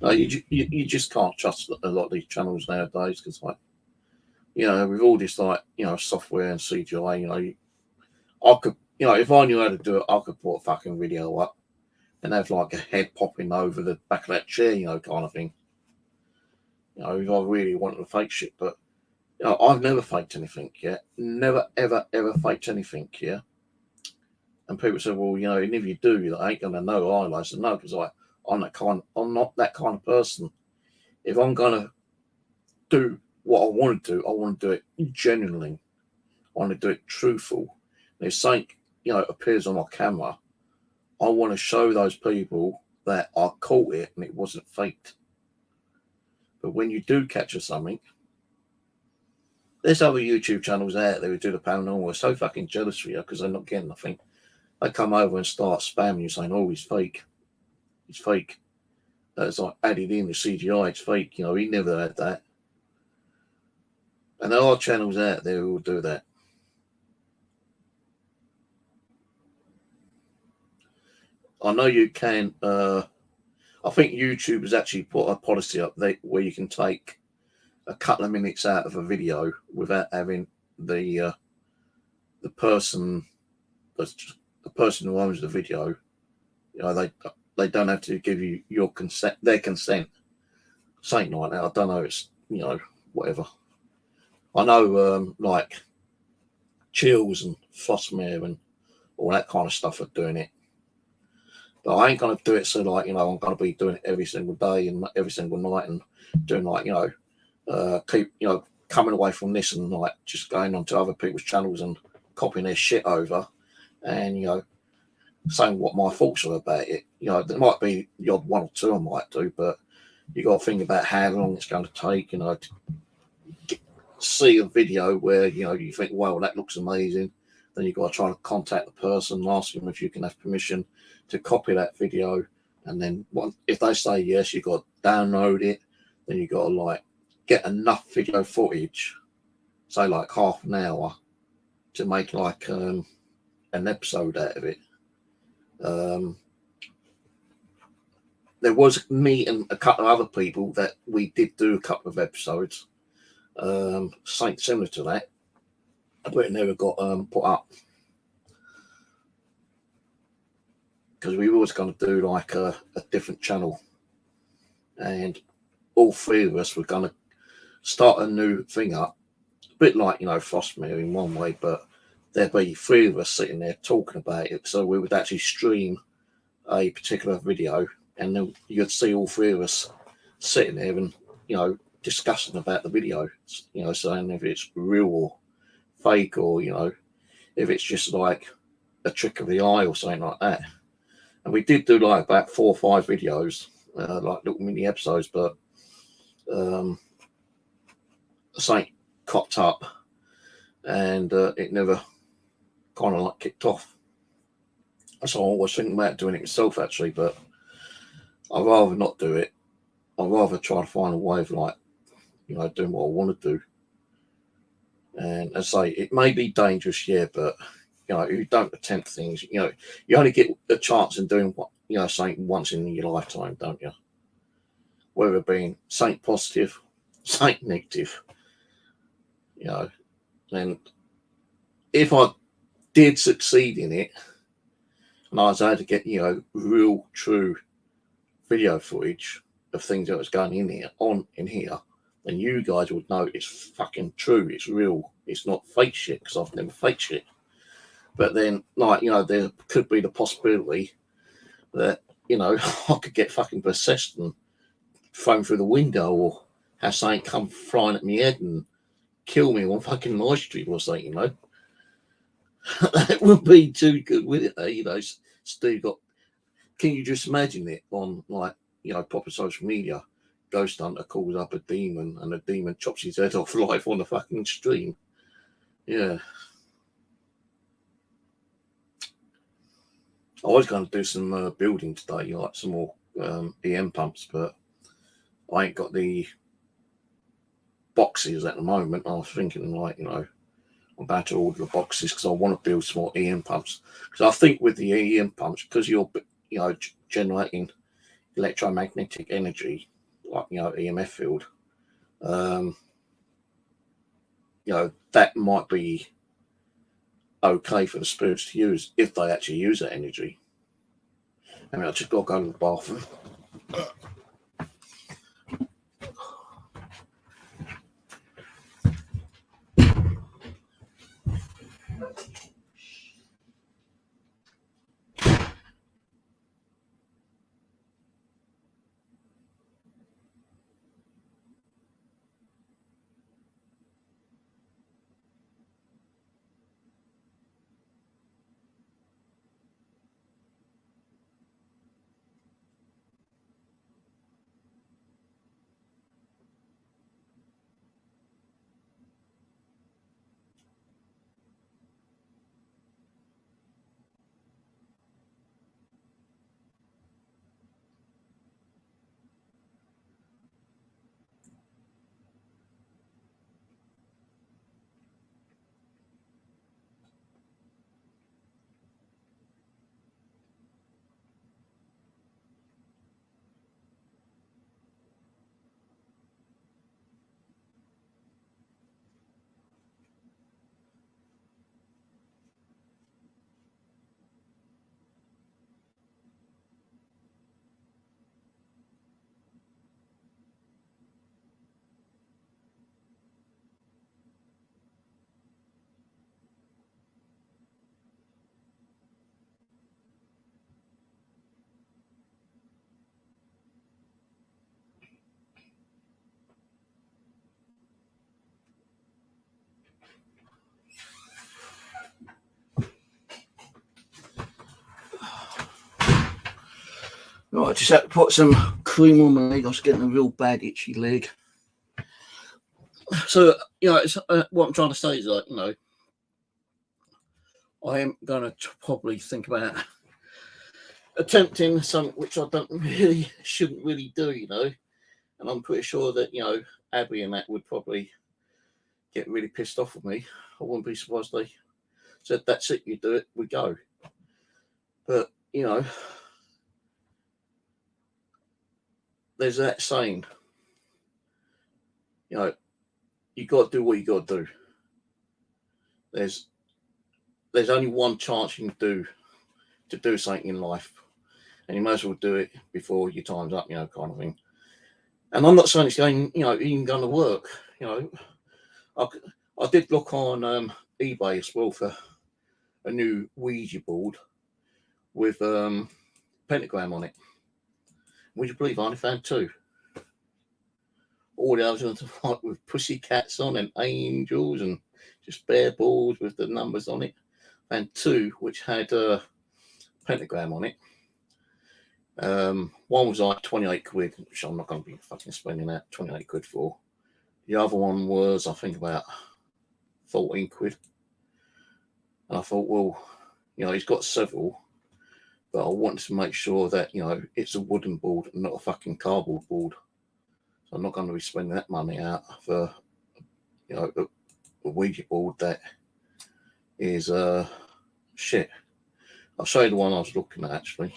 No, you just can't trust a lot of these channels nowadays because, with all this software and CGI, I could, if I knew how to do it, I could put a fucking video up and have like a head popping over the back of that chair, kind of thing. If I really wanted to fake shit, but I've never faked anything yet. Never, ever, ever faked anything, yeah. And people say, well, and if you do, you ain't gonna know. I said no, because I'm not that kind of person. If I'm gonna do what I want to do, I want to do it genuinely. I want to do it truthful. And if something, appears on my camera, I want to show those people that I caught it and it wasn't faked. But when you do capture something, there's other YouTube channels out there who do the paranormal. Are so fucking jealous for you because they're not getting nothing. They come over and start spamming you saying, oh, he's fake. He's fake. That's like added in the CGI, it's fake. He never had that. And there are channels out there who will do that. I know you can. I think YouTube has actually put a policy up there where you can take a couple of minutes out of a video without having the person who owns the video. They don't have to give you their consent. Something like that. I don't know. It's whatever. I know like Chills and Flossmere and all that kind of stuff are doing it. But I ain't gonna do it so I'm gonna be doing it every single day and every single night and doing keep coming away from this and just going onto other people's channels and copying their shit over and saying what my thoughts are about it. There might be the odd one or two I might do, but you got to think about how long it's going to take. To see a video where you think, wow, that looks amazing. Then you've got to try to contact the person and ask them if you can have permission to copy that video. And then if they say yes, you've got to download it. Then you've got to get enough video footage, say like half an hour, to make an episode out of it. There was me and a couple of other people that we did do a couple of episodes, something similar to that, but it never got put up because we were always going to do a different channel, and all three of us were going to start a new thing up, a bit like Frostmere in one way, but there'd be three of us sitting there talking about it. So we would actually stream a particular video, and then you'd see all three of us sitting there and, you know, discussing about the video, you know, saying if it's real or fake, or, you know, if it's just like a trick of the eye or something like that. And we did do like about 4 or 5 videos, like little mini episodes, but something copped up, and it never kind of like kicked off. So I was thinking about doing it myself actually, but I'd rather not do it. I'd rather try to find a way of, like, you know, doing what I want to do. And as I say, it may be dangerous, yeah, but, you know, you don't attempt things, you know, you only get a chance in doing what, you know, something once in your lifetime, don't you? Whether it being something positive, something negative, you know. And if I did succeed in it, and I was able to get, you know, real, true video footage of things that was going in here, then you guys would know it's fucking true, it's real, it's not fake shit, because I've never fake shit. But then, like, you know, there could be the possibility that, you know, I could get fucking possessed and thrown through the window, or have something come flying at my head and kill me on fucking live stream or something, you know. That would be too good with it, you know. Steve got, can you just imagine it on, like, you know, proper social media? Ghost hunter calls up a demon, and the demon chops his head off live on the fucking stream. Yeah. I was going to do some building today, like some more EM pumps, but I ain't got the boxes at the moment. I was thinking, like, you know, I'm about to order the boxes because I want to build some more EM pumps. Because I think with the EM pumps, because you're, you know, generating electromagnetic energy, like, you know, EMF field, you know, that might be okay for the spirits to use if they actually use that energy. I mean, I just got to go to the bathroom. Right, I just had to put some cream on my leg. I was getting a real bad itchy leg. So, you know, it's, what I'm trying to say is, like, you know, I am going to probably think about attempting something which I shouldn't really do, you know. And I'm pretty sure that, you know, Abby and that would probably get really pissed off with me. I wouldn't be surprised they said, that's it, you do it, we go. But, you know, there's that saying, you know, you got to do what you got to do. There's only one chance you can do something in life, and you might as well do it before your time's up, you know, kind of thing. And I'm not saying it's going, you know, even going to work. You know, I did look on eBay as well for a new Ouija board with pentagram on it. Would you believe I only found 2? All the others ones like with pussy cats on and angels and just bare balls with the numbers on it. And 2 which had a pentagram on it. One was like 28 quid, which I'm not going to be fucking spending that 28 quid for. The other one was, I think, about 14 quid. And I thought, well, he's got several, but I wanted to make sure that, it's a wooden board and not a fucking cardboard board. So I'm not going to be spending that money out for, a Ouija board that is shit. I'll show you the one I was looking at, actually.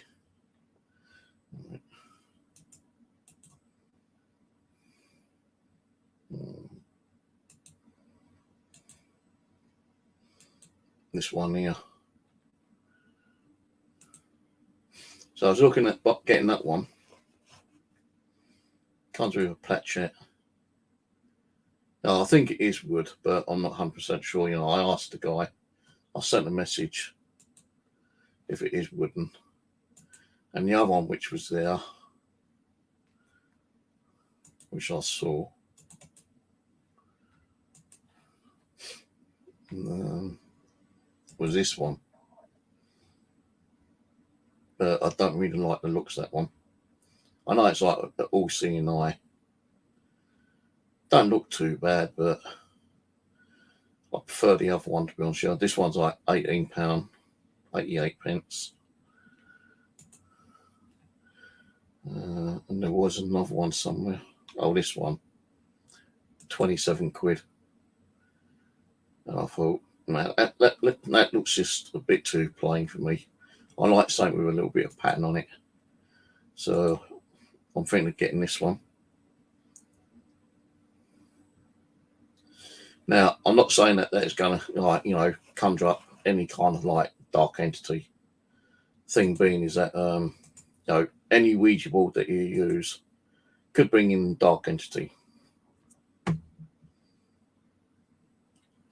This one here. So I was looking at getting that one. Comes with a plaquette. Now, I think it is wood, but I'm not 100% sure. I asked the guy. I sent a message if it is wooden. And the other one which was there, which I saw, was this one. But I don't really like the looks of that one. I know it's like the all-seeing eye. Don't look too bad, but I prefer the other one, to be honest. This one's like £18, 88 pence. And there was another one somewhere. Oh, this one, 27 quid. And I thought, man, that looks just a bit too plain for me. I like something with a little bit of pattern on it. So I'm thinking of getting this one. Now, I'm not saying that it's going to, conjure up any kind of dark entity. Thing being is that, any Ouija board that you use could bring in dark entity.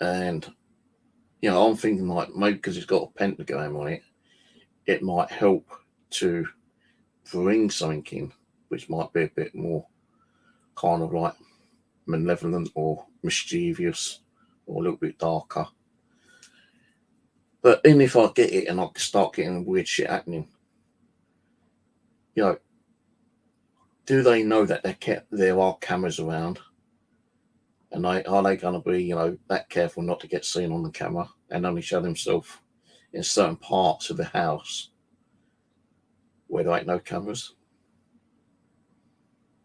And, I'm thinking maybe because it's got a pentagram on it, it might help to bring something in, which might be a bit more kind of malevolent or mischievous or a little bit darker. But even if I get it and I start getting weird shit happening, do they know that there are cameras around? And are they going to be, that careful not to get seen on the camera and only show themselves in certain parts of the house where there ain't no cameras?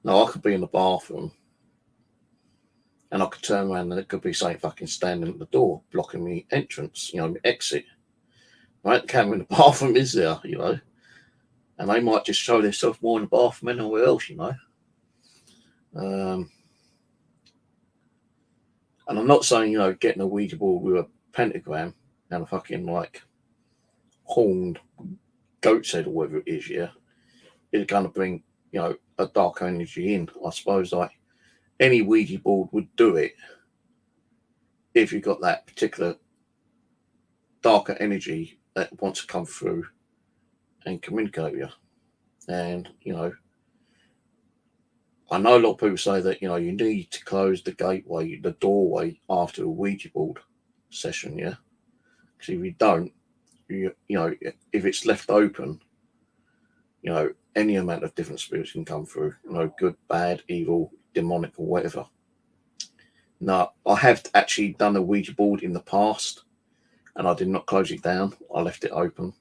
Now, I could be in the bathroom and I could turn around and it could be something fucking standing at the door, blocking the entrance, exit. Right? The camera in the bathroom is there, and they might just show themselves more in the bathroom than anywhere else, And I'm not saying, getting a Ouija board with a pentagram and a fucking horned goat's head or whatever it is, is going to bring, a dark energy in. I suppose any Ouija board would do it if you've got that particular darker energy that wants to come through and communicate with you. And, I know a lot of people say that, you need to close the doorway after a Ouija board session, Because if you don't, if it's left open, any amount of different spirits can come through, good, bad, evil, demonic, or whatever. Now, I have actually done a Ouija board in the past, and I did not close it down. I left it open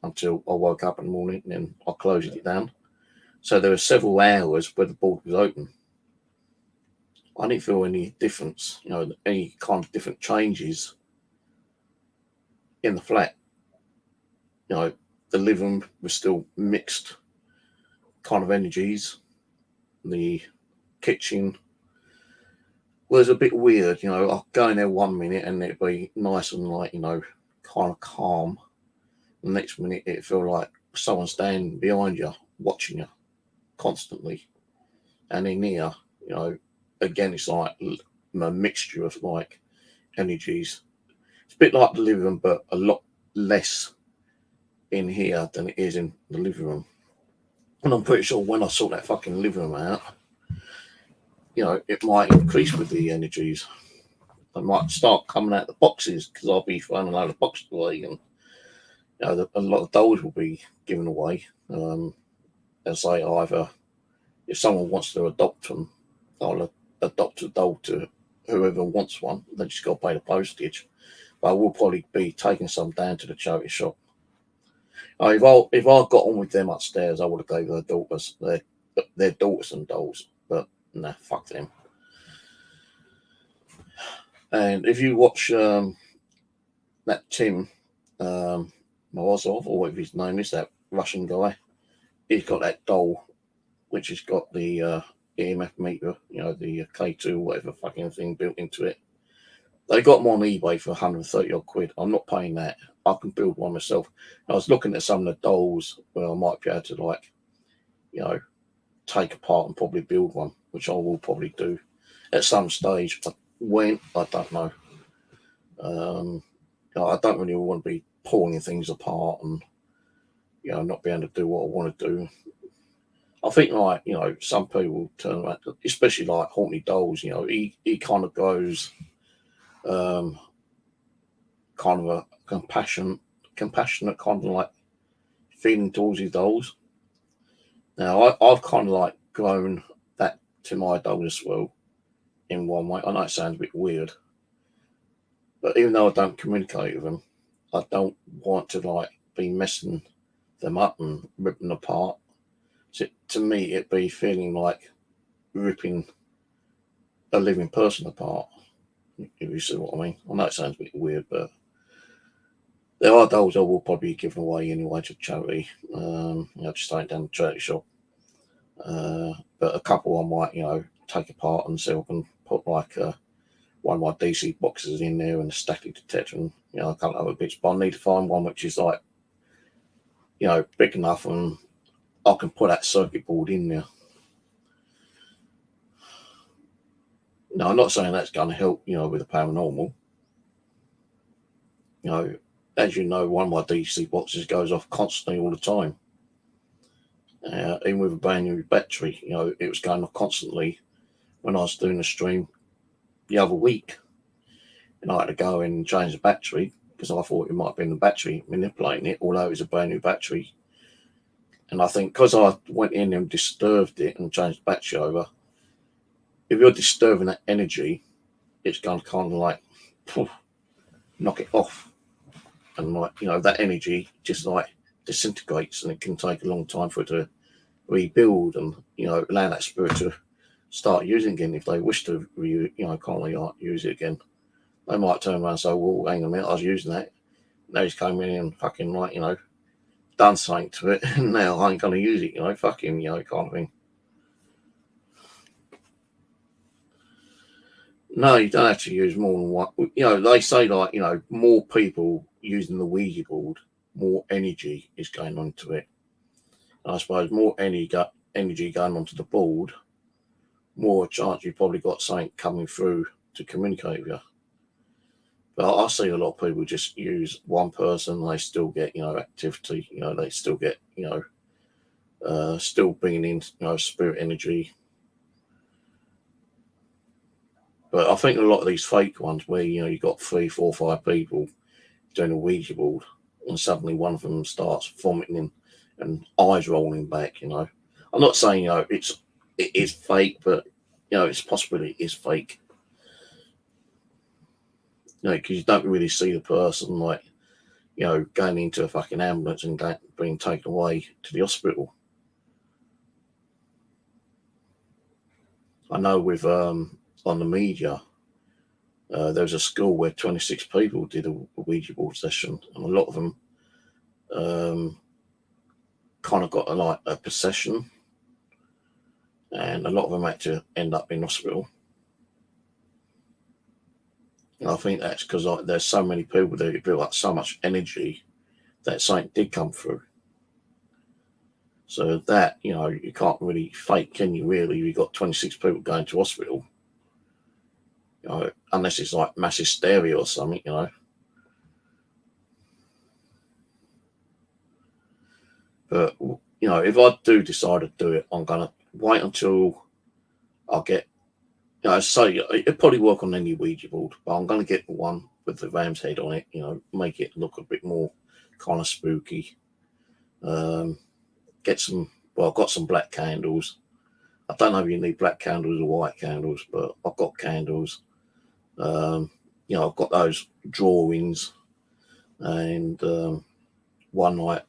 until I woke up in the morning, and then I closed it down. So there were several hours where the board was open. I didn't feel any difference, any kind of different changes in the flat. The living room was still mixed kind of energies. The kitchen was a bit weird, I'll go in there 1 minute and it'd be nice and kind of calm. The next minute it felt like someone standing behind you, watching you constantly. And in here, again, it's like a mixture of energies. It's a bit like the living room, but a lot less in here than it is in the living room. And I'm pretty sure when I sort that fucking living room out, it might increase with the energies. They might start coming out of the boxes because I'll be throwing a load of boxes away, and a lot of dolls will be given away. As I either, if someone wants to adopt them, I'll adopt a doll to whoever wants one. They just got to pay the postage. But I will probably be taking some down to the charity shop. If I got on with them upstairs, I would have gave their daughters their daughters and dolls. But nah, fuck them. And if you watch that Tim Morozov, or whatever his name is, that Russian guy, he's got that doll which has got the EMF meter, the K2, whatever fucking thing built into it. They got them on eBay for 130 odd quid. I'm not paying that. I can build one myself. I was looking at some of the dolls where I might be able to, take apart and probably build one, which I will probably do at some stage. But when, I don't know. I don't really want to be pulling things apart and, not be able to do what I want to do. I think, some people turn around, especially like Haunted Dolls, he kind of goes kind of a compassionate kind of like feeling towards his dolls. Now, I've kind of like grown that to my dolls as well in one way. I know it sounds a bit weird, but even though I don't communicate with them, I don't want to be messing them up and ripping them apart. So to me, it'd be feeling like ripping a living person apart, if you see what I mean. I know it sounds a bit weird, but there are dolls I will probably be giving away anyway to charity. Just staying down the charity shop. But a couple I might, take apart and see if I can put one of my DC boxes in there and a static detector and, a couple of other bits. But I need to find one which is big enough and I can put that circuit board in there. Now, I'm not saying that's going to help, with the paranormal. As you know, one of my DC boxes goes off constantly all the time. Even with a brand new battery, it was going off constantly when I was doing the stream the other week. And I had to go in and change the battery because I thought it might have been the battery manipulating it, although it was a brand new battery. And I think because I went in and disturbed it and changed the battery over, if you're disturbing that energy, it's going to kind of knock it off. And that energy just disintegrates, and it can take a long time for it to rebuild and, allow that spirit to start using it again if they wish to, use it again. They might turn around and say, well, hang on a minute, I was using that. Now he's come in and fucking, done something to it, and now I ain't going to use it, fucking, kind of thing. No, you don't have to use more than one. They say more people using the Ouija board, more energy is going onto it. And I suppose more energy going onto the board, more chance you've probably got something coming through to communicate with you. But I see a lot of people just use one person, they still get, activity, they still get, still bringing in, spirit energy. But I think a lot of these fake ones where, you've got 3, 4, 5 people doing a Ouija board and suddenly one of them starts vomiting and eyes rolling back, I'm not saying, it is fake, but, it's possibly it is fake. Because you don't really see the person going into a fucking ambulance and being taken away to the hospital. I know with on the media, there was a school where 26 people did a Ouija board session, and a lot of them kind of got a possession, and a lot of them had to end up in hospital. And I think that's because there's so many people that built up so much energy that something did come through. So that, you can't really fake, can you really? You've got 26 people going to hospital. Unless it's mass hysteria or something, But if I do decide to do it, I'm gonna wait until I get. Say it'd probably work on any Ouija board, but I'm gonna get the one with the ram's head on it. Make it look a bit more kind of spooky. Get some. Well, I've got some black candles. I don't know if you need black candles or white candles, but I've got candles. I've got those drawings, and one night,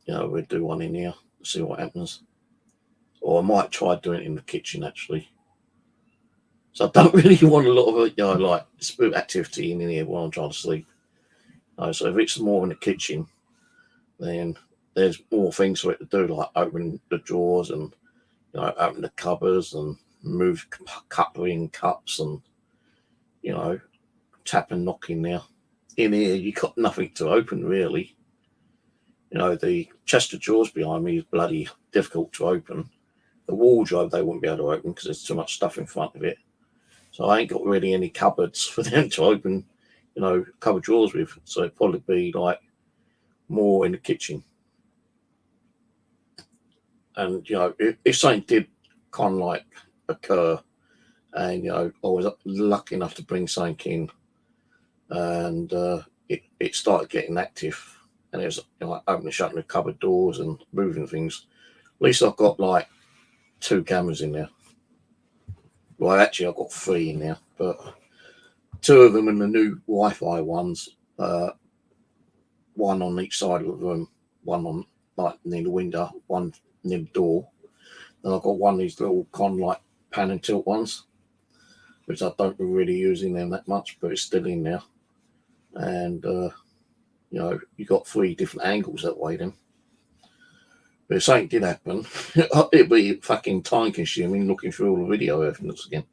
we'll do one in here, see what happens. Or I might try doing it in the kitchen actually. So I don't really want a lot of like spirit activity in here while I'm trying to sleep. So if it's more in the kitchen, then there's more things for it to do, like open the drawers and open the cupboards and move cutlery cups and tap and knock in there. In here, you got nothing to open really. The chest of drawers behind me is bloody difficult to open. The wardrobe they wouldn't be able to open because there's too much stuff in front of it. So I ain't got really any cupboards for them to open, cupboard drawers with. So it'd probably be like more in the kitchen. And if something did kind of like occur, and I was lucky enough to bring something in, and it started getting active, and it was opening and shutting the cupboard doors and moving things. At least I've got like 2 cameras in there. Well, actually, I've got 3 in there, but 2 of them are the new Wi-Fi ones. One on each side of the room, one on like near the window, one near the door. Then I've got one of these little like pan and tilt ones, which I don't really use in them that much, but it's still in there. And you got 3 different angles that way then. But if something did happen, it'd be fucking time consuming looking through all the video evidence again.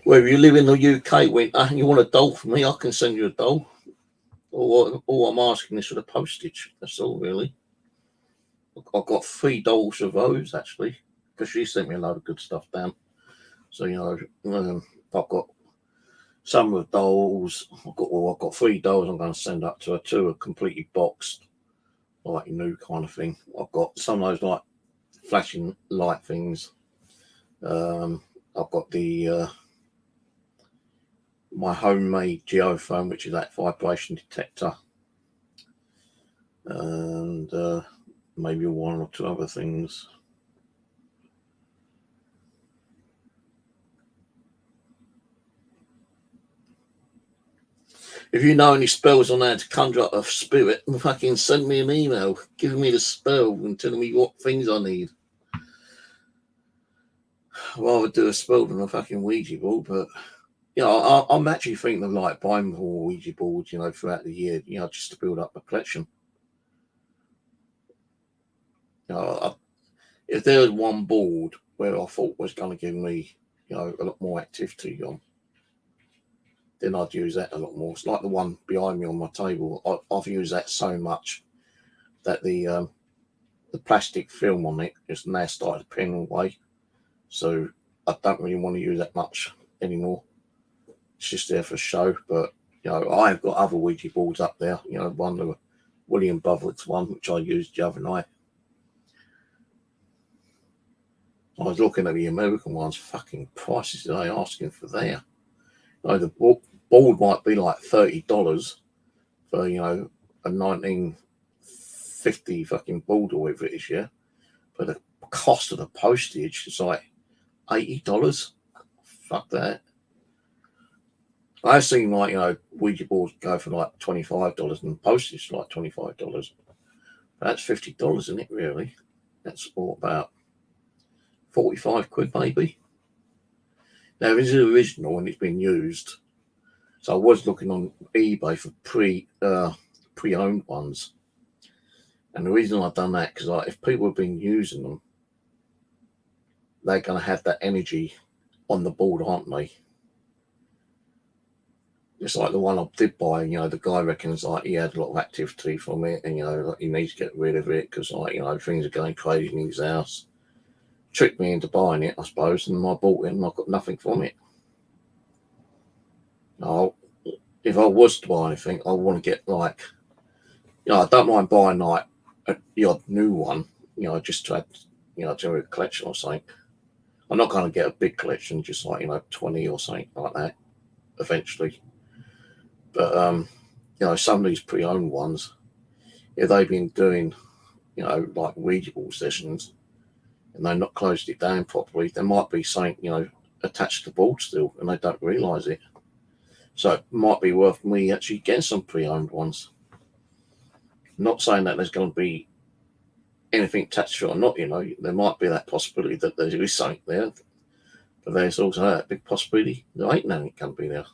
Well, if you live in the UK, Winter, you want a doll for me, I can send you a doll. All I'm asking is for the postage. That's all, really. I've got 3 dolls of those, actually, because she sent me a load of good stuff down. So, I've got some of the dolls. I've got 3 dolls I'm going to send up to her. 2 are completely boxed, like new kind of thing. I've got some of those like flashing light things. I've got the my homemade geophone, which is that vibration detector, and maybe 1 or 2 other things. If you know any spells on how to conjure up a spirit, fucking send me an email, giving me the spell and telling me what things I need. I'd rather do a spell than a fucking Ouija board, but I'm actually thinking of like buying more Ouija boards, throughout the year, just to build up a collection. If there was one board where I thought was going to give me, a lot more activity on, then I'd use that a lot more. It's like the one behind me on my table. I've used that so much that the plastic film on it is now started to pin away. So I don't really want to use that much anymore. It's just there for show. But I've got other Ouija boards up there. One of William Buffett's one, which I used the other night. I was looking at the American ones. Fucking prices that they asking for there. The board might be like $30 for a 1950 fucking board or whatever it is, yeah. But the cost of the postage is like $80. Fuck that. I've seen like Ouija boards go for like $25 and postage like $25. That's $50, isn't it? Really? That's all about 45 quid maybe. Now this is original and it's been used. So I was looking on eBay for pre-owned ones. And the reason I've done that, because if people have been using them, they're going to have that energy on the board, aren't they? It's like the one I did buy, the guy reckons like he had a lot of activity from it and, like he needs to get rid of it because things are going crazy in his house. Tricked me into buying it, I suppose, and I bought it and I got nothing from it. Now, if I was to buy anything, I want to get like, I don't mind buying like the odd new one, just to add, to a collection or something. I'm not going to get a big collection, just like 20 or something like that eventually. But some of these pre-owned ones, if they've been doing, like Ouija board sessions, and they've not closed it down properly, there might be something, attached to the board still, and they don't realise it. So it might be worth me actually getting some pre-owned ones. Not saying that there's going to be anything attached to it or not, there might be that possibility that there is something there, but there's also that big possibility there ain't nothing going to be there.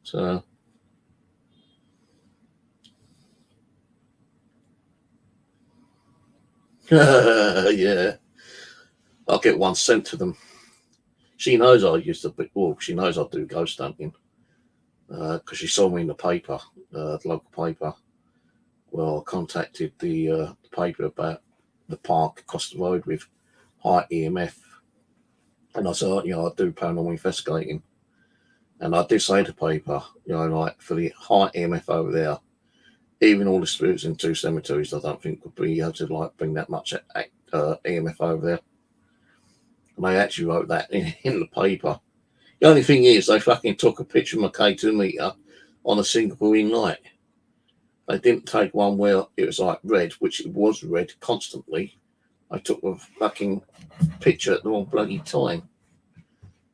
So, yeah, I'll get one sent to them. She knows I used to be, well, she knows I do ghost hunting because she saw me in the paper, the local paper. Well, I contacted the paper about the park across the road with high EMF. And I said, I do paranormal investigating. And I did say to the paper, like for the high EMF over there, even all the spirits in 2 cemeteries, I don't think would be able to like bring that much EMF over there. And they actually wrote that in the paper. The only thing is, they fucking took a picture of my K2 meter on a single green light. They didn't take one where it was like red, which it was red constantly. I took a fucking picture at the wrong bloody time.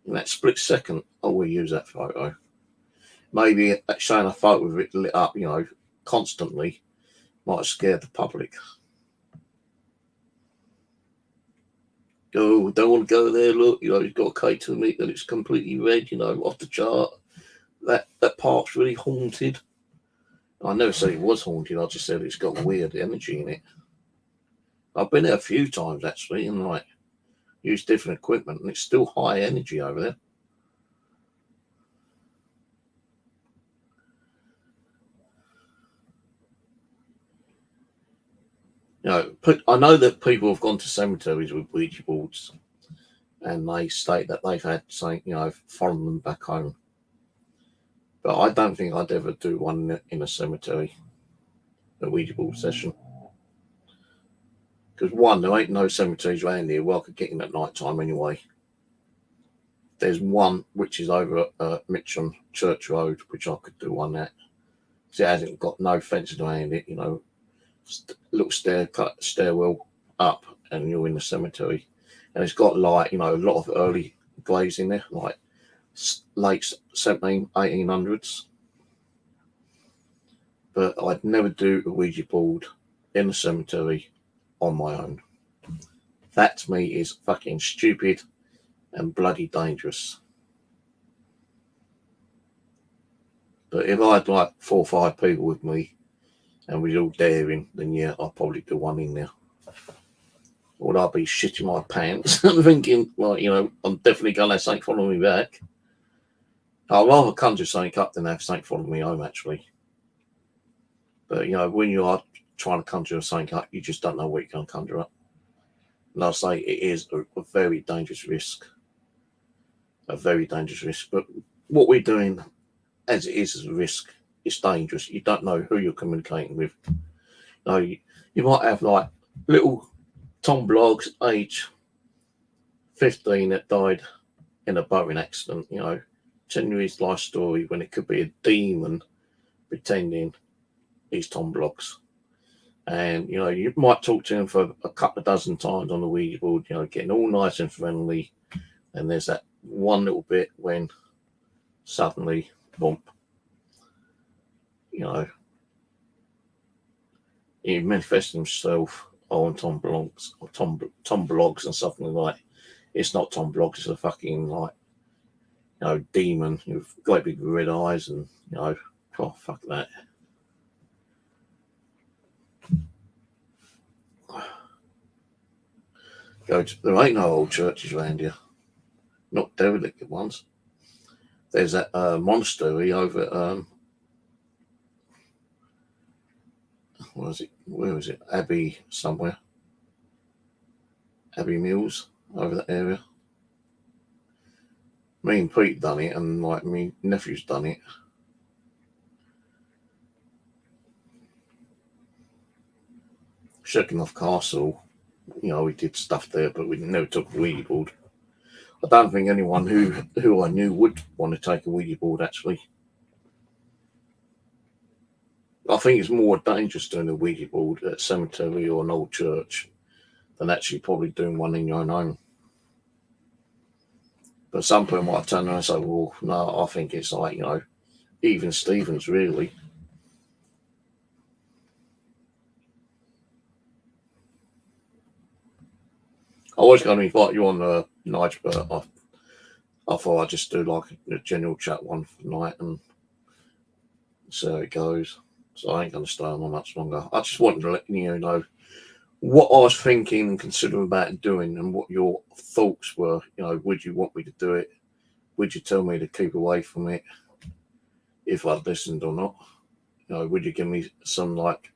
In that split second, I will use that photo. Maybe showing a photo of it lit up, constantly might have scared the public. Oh, don't want to go there. Look, you've got a K2 meter and it's completely red, off the chart. That park's really haunted. I never said it was haunted. I just said it's got weird energy in it. I've been there a few times actually, and like used different equipment, and it's still high energy over there. I know that people have gone to cemeteries with Ouija boards, and they state that they've had something, following them back home. But I don't think I'd ever do one in a cemetery, a Ouija board session. Because one, there ain't no cemeteries around here where I could get in at night time anyway. There's one which is over at Mitcham Church Road, which I could do one at. It hasn't got no fences around it, little stairwell up, and you're in the cemetery. And it's got like, a lot of early glazing there, like late 1800s. But I'd never do a Ouija board in a cemetery on my own. That to me is fucking stupid and bloody dangerous. But if I had like 4 or 5 people with me and we're all daring, then yeah, I'll probably do one in there. Or I'll be shitting my pants and thinking, like, I'm definitely going to have something follow me back. I'd rather conjure something up than have something follow me home, actually. But, when you are trying to conjure something up, you just don't know what you're going to conjure up. And I'll say it is a very dangerous risk. A very dangerous risk. But what we're doing, as it is a risk, it's dangerous. You don't know who you're communicating with. You might have like little Tom Bloggs, age 15, that died in a boating accident, telling you his life story when it could be a demon pretending he's Tom Bloggs. And, you might talk to him for a couple of dozen times on the Ouija board, getting all nice and friendly. And there's that one little bit when suddenly, bump, he manifests himself on Tom Bloggs or Tom Bloggs and something like. It's not Tom Bloggs, it's a fucking like, demon with great big red eyes and, oh, fuck that. There ain't no old churches around here. Not derelict ones. There's that monastery over at, where is it? Abbey somewhere. Abbey Mills, over that area. Me and Pete done it, and like me nephew's done it. Shekinah Castle, we did stuff there, but we never took a Ouija board. I don't think anyone who I knew would want to take a Ouija board, actually. I think it's more dangerous doing a Ouija board at a cemetery or an old church than actually probably doing one in your own home. But some people might turn around and say, well, no, I think it's like, even Stevens, really. I was going to invite you on night, but I thought I'd just do like a general chat one for the night and see how it goes. So I ain't going to stay on much longer. I just wanted to let you know what I was thinking and considering about doing and what your thoughts were. Would you want me to do it? Would you tell me to keep away from it if I'd listened or not? Would you give me some like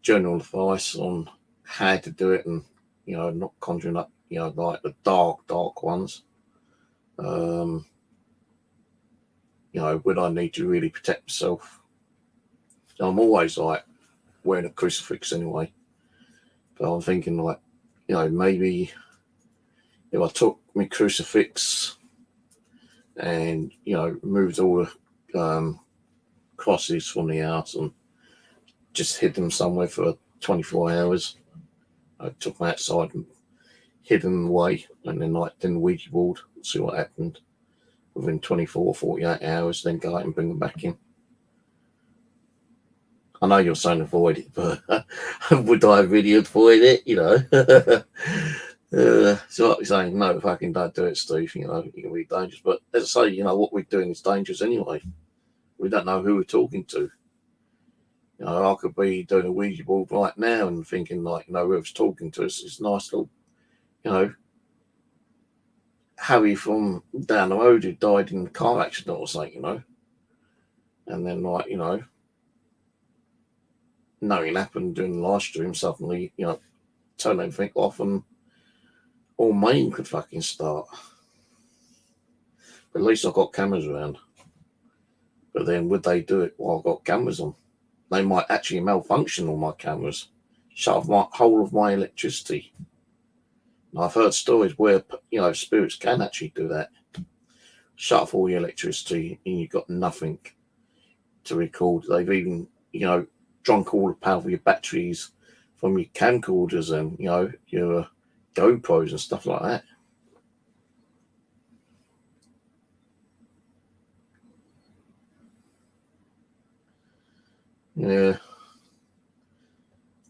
general advice on how to do it and, not conjuring up, like the dark ones? Would I need to really protect myself? I'm always like wearing a crucifix anyway. But I'm thinking like, maybe if I took my crucifix and, removed all the crosses from the house and just hid them somewhere for 24 hours. I took them outside and hid them away, and then like did the Ouija board, see what happened within 24 48 hours, then go out and bring them back in. I know you're saying avoid it, but would I really avoid it? So like you're saying, no, fucking don't do it, Steve. It can be dangerous. But as I say, what we're doing is dangerous anyway. We don't know who we're talking to. I could be doing a Ouija board right now and thinking like, whoever's talking to us is nice little, Harry from down the road who died in a car accident or something, and then like, nothing happened during the live stream, suddenly, turn everything off and all Maine could fucking start. But at least I've got cameras around. But then would they do it while I've got cameras on? They might actually malfunction on my cameras, shut off my whole of my electricity. And I've heard stories where, spirits can actually do that. Shut off all your electricity and you've got nothing to record. They've even, drunk all the power of your batteries from your camcorders and, your GoPros and stuff like that. Yeah.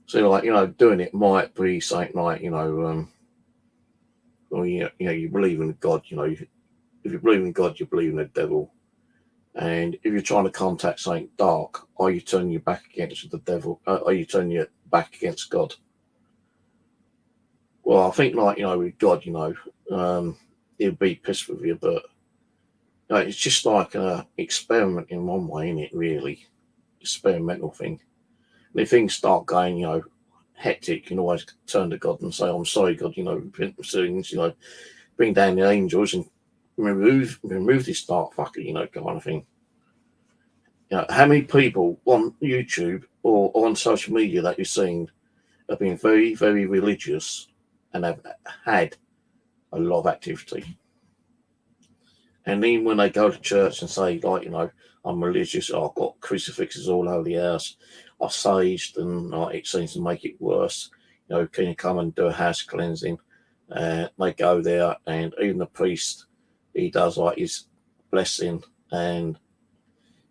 So, like, doing it might be something like, well, you believe in God, if you believe in God, you believe in the devil. And if you're trying to contact something dark, are you turning your back against the devil? Are you turning your back against God? Well, I think, like, with God, he'll be pissed with you, but it's just like an experiment in one way, isn't it, really? Experimental thing. And if things start going, hectic, you can always turn to God and say, I'm sorry, God, repent of sins, bring down the angels and remove this dark fucker, kind of thing. How many people on YouTube or on social media that you've seen have been very, very religious and have had a lot of activity? And even when they go to church and say, like, I'm religious, I've got crucifixes all over the house, I've saged, and it seems to make it worse. Can you come and do a house cleansing? They go there, and even the priest, he does like his blessing, and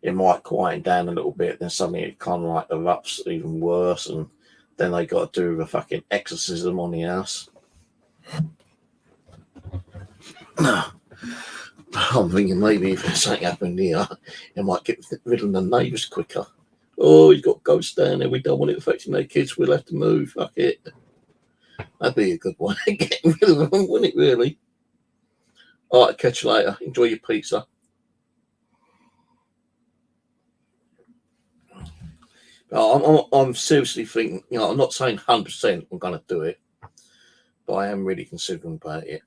it might quieten down a little bit. Then suddenly it kind of like erupts even worse, and then they got to do a fucking exorcism on the house. I'm thinking maybe if something happened here, it might get rid of the neighbours quicker. Oh, he's got ghosts down there. We don't want it affecting their kids. We'll have to move. Fuck it. That'd be a good one. Getting rid of them, wouldn't it, really? All right, catch you later. Enjoy your pizza. I'm seriously thinking, I'm not saying 100% I'm going to do it, but I am really considering about it.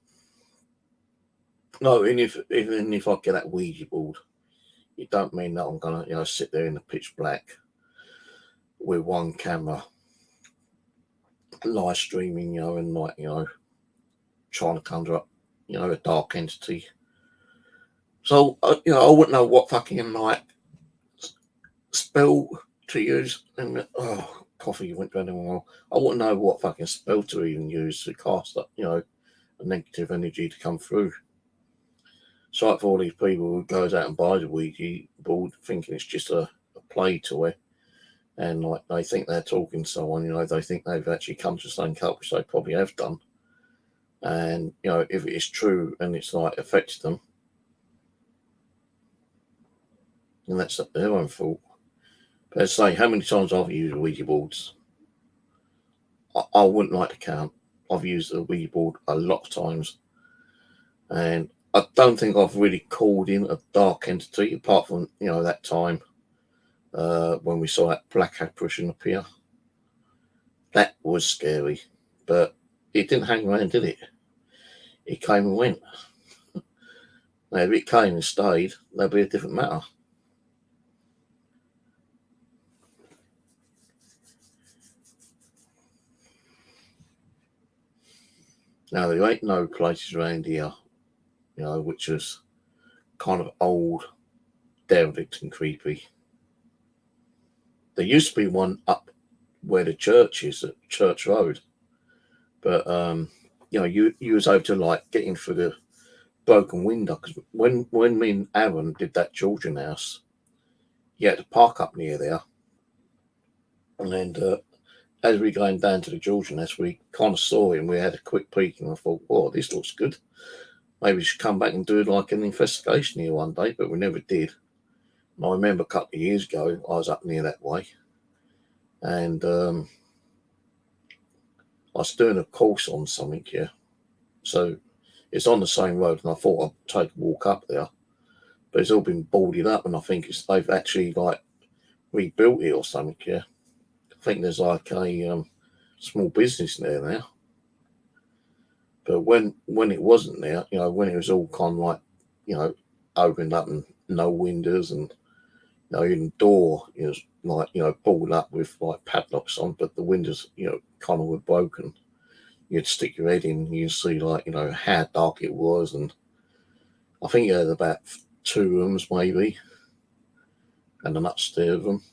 No, even if I get that Ouija board, it don't mean that I'm gonna, sit there in the pitch black with one camera, live streaming, and like, trying to conjure up, a dark entity. So, I wouldn't know what fucking like spell to use. And coffee went down the wall. I wouldn't know what fucking spell to even use to cast up, a negative energy to come through. So like for all these people who goes out and buys a Ouija board thinking it's just a play toy, and like they think they're talking to someone, they think they've actually come to the same cult, which they probably have done. And if it is true and it's like affected them, then that's their own fault. But as I say, how many times I've used Ouija boards, I wouldn't like to count. I've used a Ouija board a lot of times, and I don't think I've really called in a dark entity apart from that time when we saw that black apparition appear. That was scary, but it didn't hang around, did it? It came and went. Now, if it came and stayed, that'd be a different matter. Now, there ain't no places around here, which is kind of old, derelict and creepy. There used to be one up where the church is at Church Road, but you was able to like get in through the broken window, because when me and Aaron did that Georgian house, you had to park up near there, and as we were going down to the Georgian house, we kind of saw it and we had a quick peek, and I thought, "Oh, this looks good. Maybe we should come back and do like an investigation here one day," but we never did. And I remember a couple of years ago, I was up near that way, and I was doing a course on something here. So it's on the same road, and I thought I'd take a walk up there, but it's all been boarded up, and I think they've actually like rebuilt it or something here. I think there's like a small business there now. But when it wasn't there, when it was all kind of like, opened up and no windows, and even the door is like, pulled up with like padlocks on, but the windows, kind of were broken. You'd stick your head in, you'd see like, how dark it was. And I think it had about 2 rooms maybe, and an upstairs room.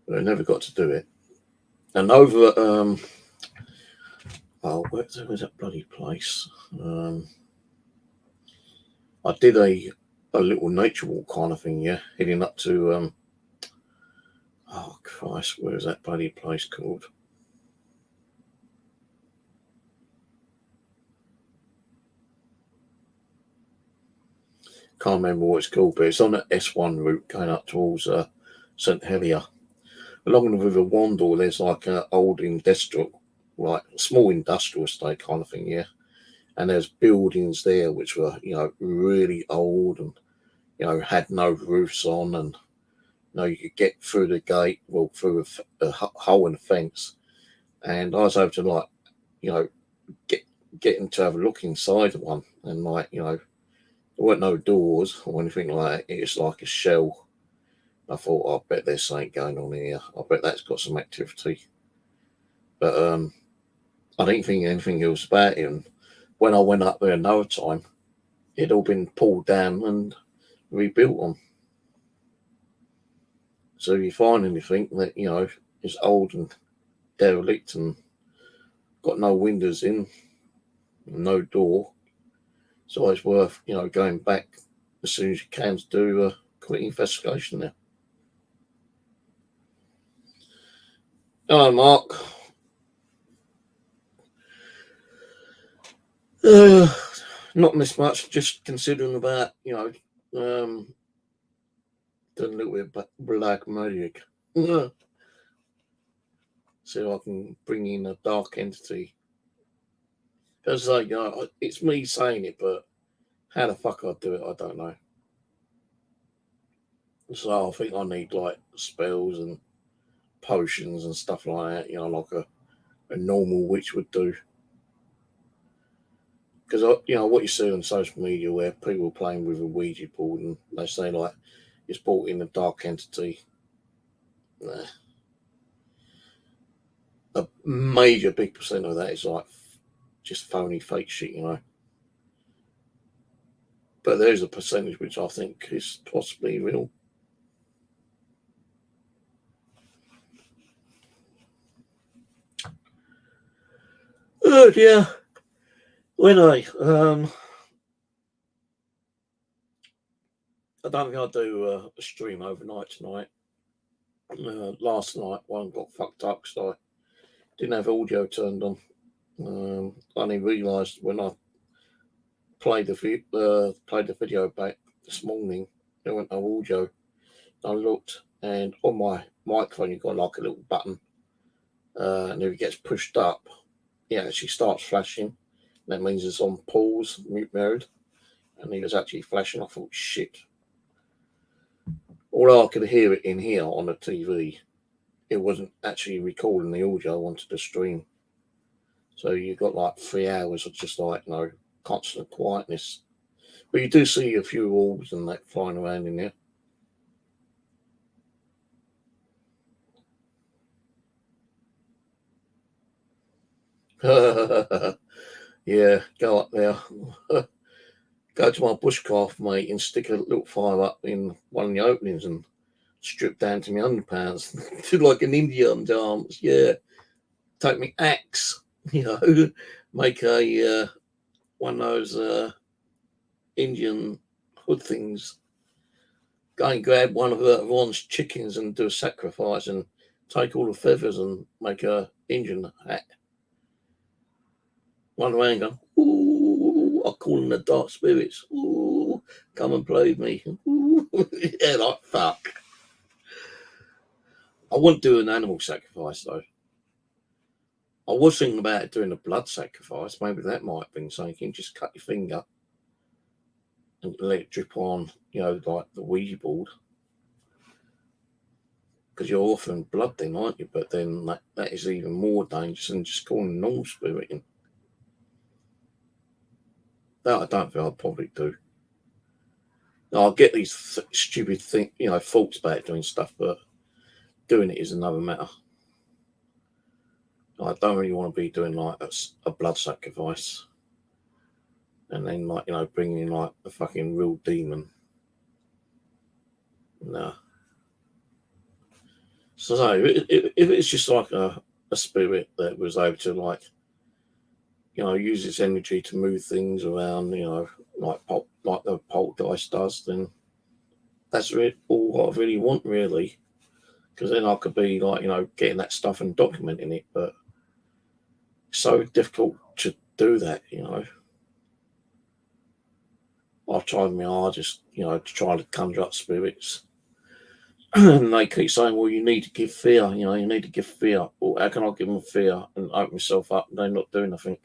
But I never got to do it. And over where was that bloody place? I did a little nature walk kind of thing, heading up to oh Christ, where is that bloody place called? Can't remember what it's called, but it's on the S1 route going up towards St Helier. Along the River Wandle, there's like an old industrial, like small industrial estate kind of thing, and there's buildings there which were, really old, and had no roofs on, and you could get through the gate, well, through a hole in the fence, and I was able to like, get him to have a look inside one, and like, there weren't no doors or anything like that. It's like a shell. I thought, I bet there's something going on here. I bet that's got some activity. But I didn't think anything else about it. And when I went up there another time, it'd all been pulled down and rebuilt on. So if you find anything that, is old and derelict and got no windows in, no door, it's always worth, going back as soon as you can to do a quick investigation there. Hello, Mark. Not this much, just considering about, doing a little bit of black magic. So I can bring in a dark entity. Because, it's me saying it, but how the fuck I'd do it, I don't know. So I think I need, like, spells and potions and stuff like that, like a normal witch would do. Because what you see on social media where people are playing with a Ouija board and they say like it's brought in a dark entity. Nah. A major big percent of that is like just phony fake shit, But there's a percentage which I think is possibly real. Oh yeah. Well, anyway, I don't think I'll do a stream overnight tonight. Last night one got fucked up because I didn't have audio turned on. I only realised when I played the video back this morning, there went no audio. I looked, and on my microphone you've got like a little button, and if it gets pushed up, it actually starts flashing. That means it's on pause, mute mode, and he was actually flashing. I thought, shit. Although I could hear it in here on the TV, it wasn't actually recording the audio I wanted to stream. So you got like 3 hours of just like, constant quietness. But you do see a few orbs and that flying around in there. Yeah, go up there. Go to my bushcraft, mate, and stick a little fire up in one of the openings and strip down to my underpants. Do like an Indian dance. Yeah. Take me axe, make a one of those Indian hood things. Go and grab one of Ron's chickens and do a sacrifice and take all the feathers and make a Indian hat. Run around going, ooh, I call them the dark spirits. Ooh, come and play with me. Ooh. Yeah, like fuck. I wouldn't do an animal sacrifice though. I was thinking about doing a blood sacrifice. Maybe that might have been something. You can just cut your finger and let it drip on, like the Ouija board. Because you're offering blood then, aren't you? But then that is even more dangerous than just calling a normal spirit in. That I don't think I'd probably do. Now, I get these stupid thoughts about doing stuff, but doing it is another matter. I don't really want to be doing like a blood sacrifice and then bringing in like a fucking real demon. No. So if it's just like a spirit that was able to use its energy to move things around, like the poltergeist does, then that's all I really want, really. Because then I could be getting that stuff and documenting it, but it's so difficult to do that, I've tried my hardest, to try to conjure up spirits. And they keep saying, well, you need to give fear, you need to give fear. Well, how can I give them fear and open myself up and they're not doing nothing?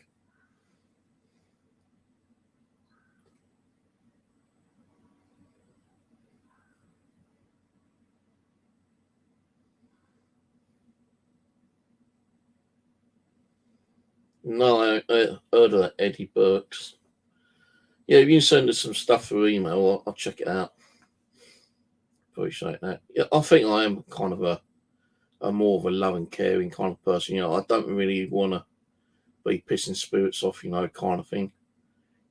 No, I heard of that Eddie Burks. Yeah, if you can send us some stuff through email, I'll check it out. Appreciate that. Yeah, I think I am kind of a more of a loving, caring kind of person. I don't really want to be pissing spirits off, kind of thing.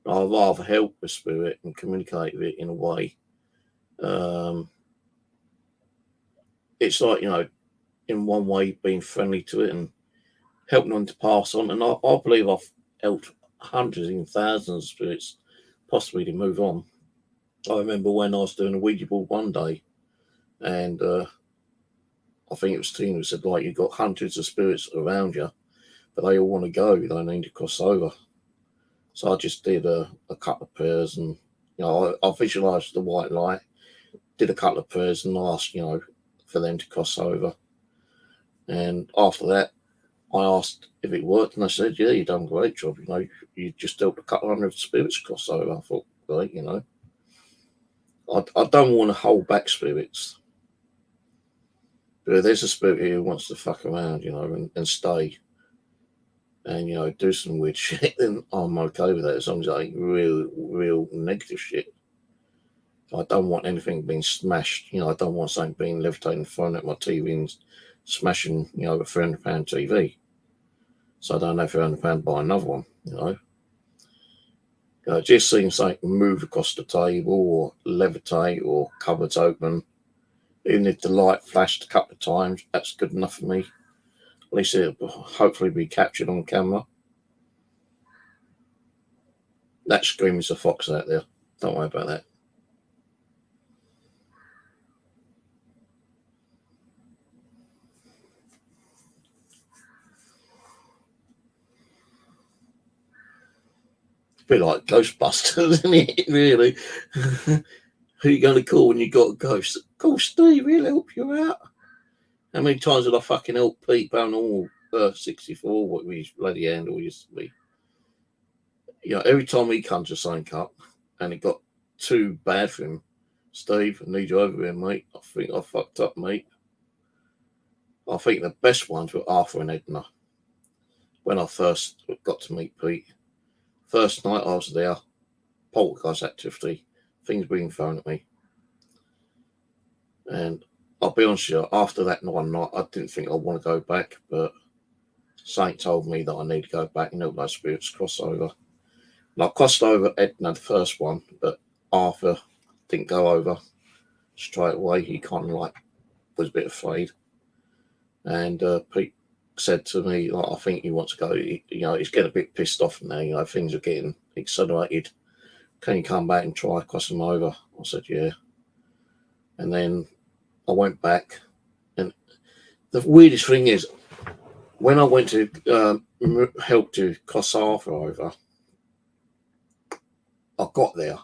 I'd rather help the spirit and communicate with it in a way. It's like, in one way being friendly to it and helping them to pass on. And I believe I've helped hundreds, even thousands of spirits possibly to move on. I remember when I was doing a Ouija board one day, and I think it was Tina who said, you've got hundreds of spirits around you, but they all want to go. They need to cross over. So I just did a couple of prayers, and I visualised the white light, did a couple of prayers, and asked for them to cross over. And after that, I asked if it worked, and they said, yeah, you've done a great job. You just helped a couple hundred spirits cross over. I thought, right, I don't want to hold back spirits. But if there's a spirit here who wants to fuck around, and stay, and, you know, do some weird shit, then I'm okay with that, as long as it ain't real negative shit. I don't want anything being smashed. You know, I don't want something being levitating, thrown at my TV and smashing, you know, a £300 TV. So I don't know if £300 buy another one, you know. Just seeing something move across the table or levitate or cupboards open, even if the light flashed a couple of times, that's good enough for me. At least it'll hopefully be captured on camera. That screams a fox out there. Don't worry about that. It's a bit like Ghostbusters, isn't it? Really? Who are you going to call when you got a ghost? Call Steve, he'll help you out. How many times did I fucking help Pete Paranormal 64, what his bloody handle used to be? You know, every time he conjures something up and it got too bad for him, Steve, I need you over here, mate. I think I fucked up, mate. I think the best ones were Arthur and Edna. When I first got to meet Pete, first night I was there, poltergeist activity, things being thrown at me. And I'll be honest with you, after that one night, I didn't think I'd want to go back, but Saint told me that I need to go back and help those spirits cross over. And I crossed over Edna, the first one, but Arthur didn't go over straight away. He kind of like was a bit afraid. And Pete said to me, like, I think he wants to go. You know, he's getting a bit pissed off now. You know, things are getting accelerated. Can you come back and try crossing them over? I said, yeah. And then I went back. And the weirdest thing is, when I went to help to cross Arthur over, I got there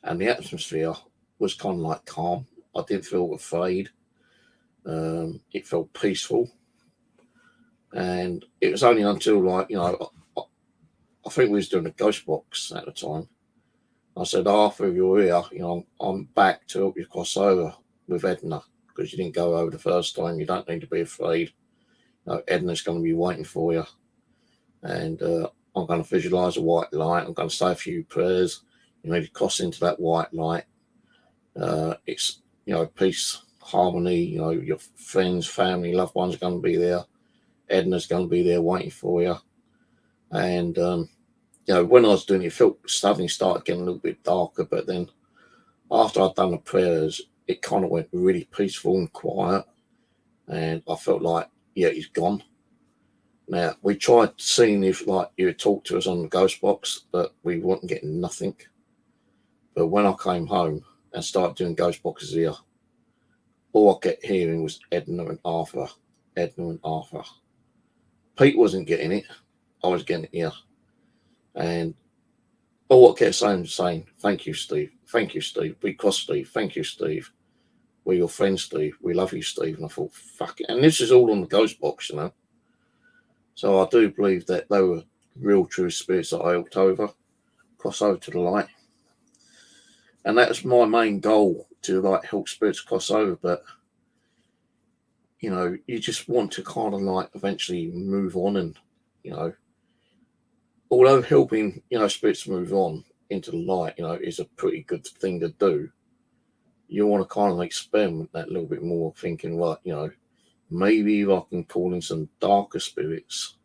and the atmosphere was kind of like calm. I didn't feel afraid. It felt peaceful. And it was only until, like, you know, I think we was doing a ghost box at the time. I said, Arthur, if you're here, you know, I'm back to help you cross over with Edna, because you didn't go over the first time. You don't need to be afraid. You know, Edna's going to be waiting for you. And I'm going to visualize a white light. I'm going to say a few prayers. You need to cross into that white light. It's, you know, peace, harmony. You know, your friends, family, loved ones are going to be there. Edna's going to be there waiting for you. And, you know, when I was doing it, it felt suddenly started getting a little bit darker. But then after I'd done the prayers, it kind of went really peaceful and quiet. And I felt like, yeah, he's gone. Now, we tried seeing if, like, you would talk to us on the ghost box, but we weren't getting nothing. But when I came home and started doing ghost boxes here, all I kept hearing was Edna and Arthur, Edna and Arthur. Pete wasn't getting it. I was getting it here. And all I kept saying, thank you, Steve. Thank you, Steve. We cross Steve. Thank you, Steve. We're your friend, Steve. We love you, Steve. And I thought, fuck it. And this is all on the ghost box, you know. So I do believe that they were real true spirits that I helped over, cross over to the light. And that was my main goal, to, like, help spirits cross over. But, you know, you just want to kind of, like, eventually move on. And, you know, although helping, you know, spirits move on into the light, you know, is a pretty good thing to do, you want to kind of experiment that a little bit more, thinking, right, you know, maybe if I can call in some darker spirits,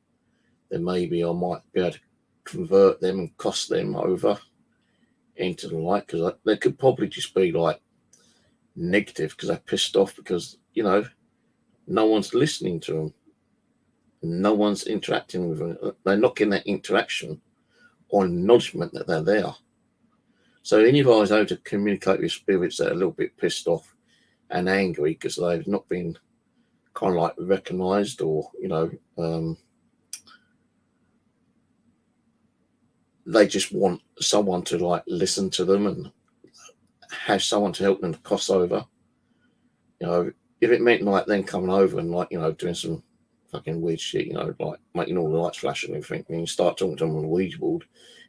then maybe I might be able to convert them and cross them over into the light, because they could probably just be, like, negative because they're pissed off because, you know, no one's listening to them. No one's interacting with them. They're not getting that interaction or acknowledgement that they're there. So any of us able to communicate with spirits that are a little bit pissed off and angry because they've not been kind of like recognized, or, you know, they just want someone to, like, listen to them and have someone to help them to cross over. You know, if it meant, like, them coming over and, like, you know, doing some fucking weird shit, you know, like making all the lights flash and everything, and you start talking to them on the Ouija board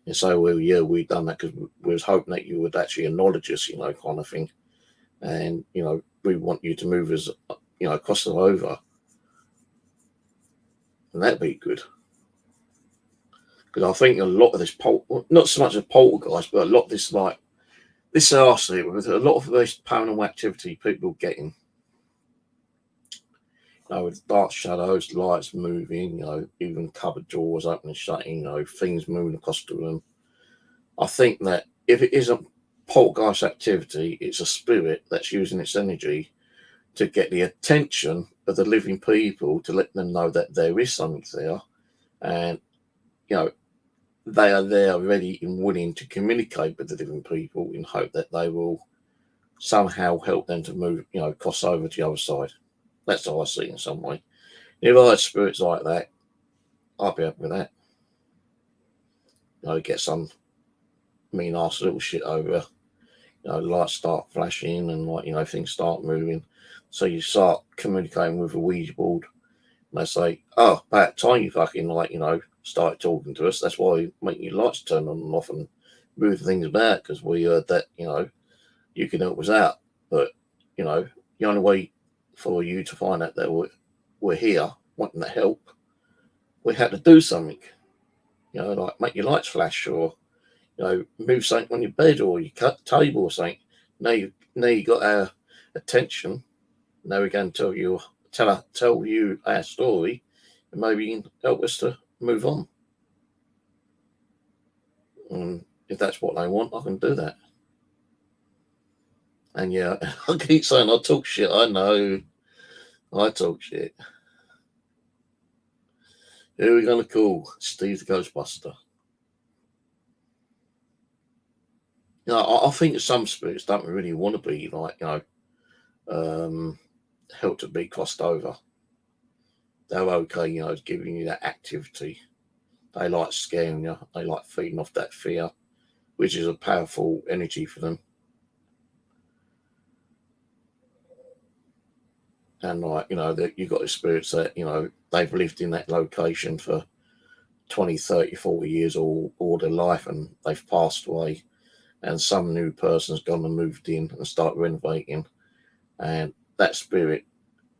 and say, well, yeah, we've done that because we was hoping that you would actually acknowledge us, you know, kind of thing. And, you know, we want you to move us, you know, cross them over. And that'd be good. Because I think a lot of this, not so much a poltergeist, but a lot of this, like, this I see with a lot of this paranormal activity people getting, with dark shadows, lights moving, even cupboard doors opening and shutting, things moving across the room. I think that if it isn't poltergeist activity, it's a spirit that's using its energy to get the attention of the living people, to let them know that there is something there, and they are there ready and willing to communicate with the living people in hope that they will somehow help them to move, cross over to the other side. That's how I see it in some way. If I had spirits like that, I'd be happy with that. Get some mean ass little shit over. Lights start flashing and things start moving. So you start communicating with a Ouija board. And they say, "Oh, about time you fucking started talking to us. That's why we make your lights turn on and off and move things about, because we heard that you can help us out. But the only way for you to find out that we're here wanting to help, we had to do something. Like make your lights flash, or move something on your bed or your table or something. Now you got our attention. Now we're going to tell you our story, and maybe you can help us to move on. And if that's what they want, I can do that." And yeah, I keep saying I talk shit. I know, I talk shit. Who are we going to call? Steve the Ghostbuster. I think some spirits don't really want to be helped to be crossed over. They're okay, giving you that activity. They like scaring you. They like feeding off that fear, which is a powerful energy for them. And that you've got the spirits that, they've lived in that location for 20, 30, 40 years all their life, and they've passed away, and some new person's gone and moved in and start renovating, and that spirit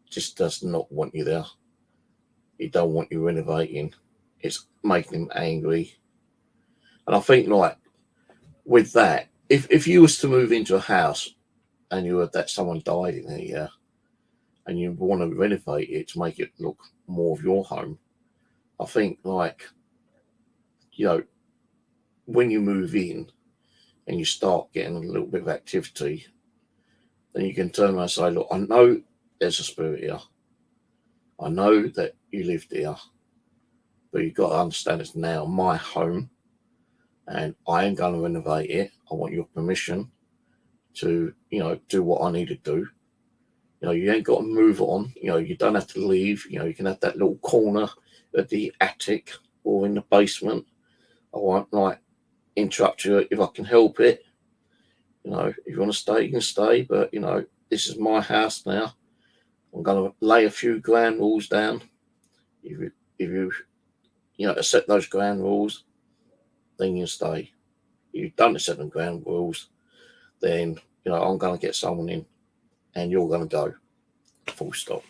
just does not want you there. He don't want you renovating. It's making him angry. And I think with that, if you was to move into a house and you heard that someone died in here, and you want to renovate it to make it look more of your home, I think when you move in and you start getting a little bit of activity, then you can turn around and say, "Look, I know there's a spirit here. I know that you lived here, but you've got to understand it's now my home, and I ain't going to renovate it. I want your permission to, do what I need to do. You ain't got to move on. You don't have to leave. You can have that little corner at the attic or in the basement. I won't interrupt you if I can help it. If you want to stay, you can stay. But this is my house now. I'm going to lay a few ground rules down. If you accept those ground rules, then you stay. If you don't accept the ground rules, then I'm going to get someone in, and you're going to go. Full stop."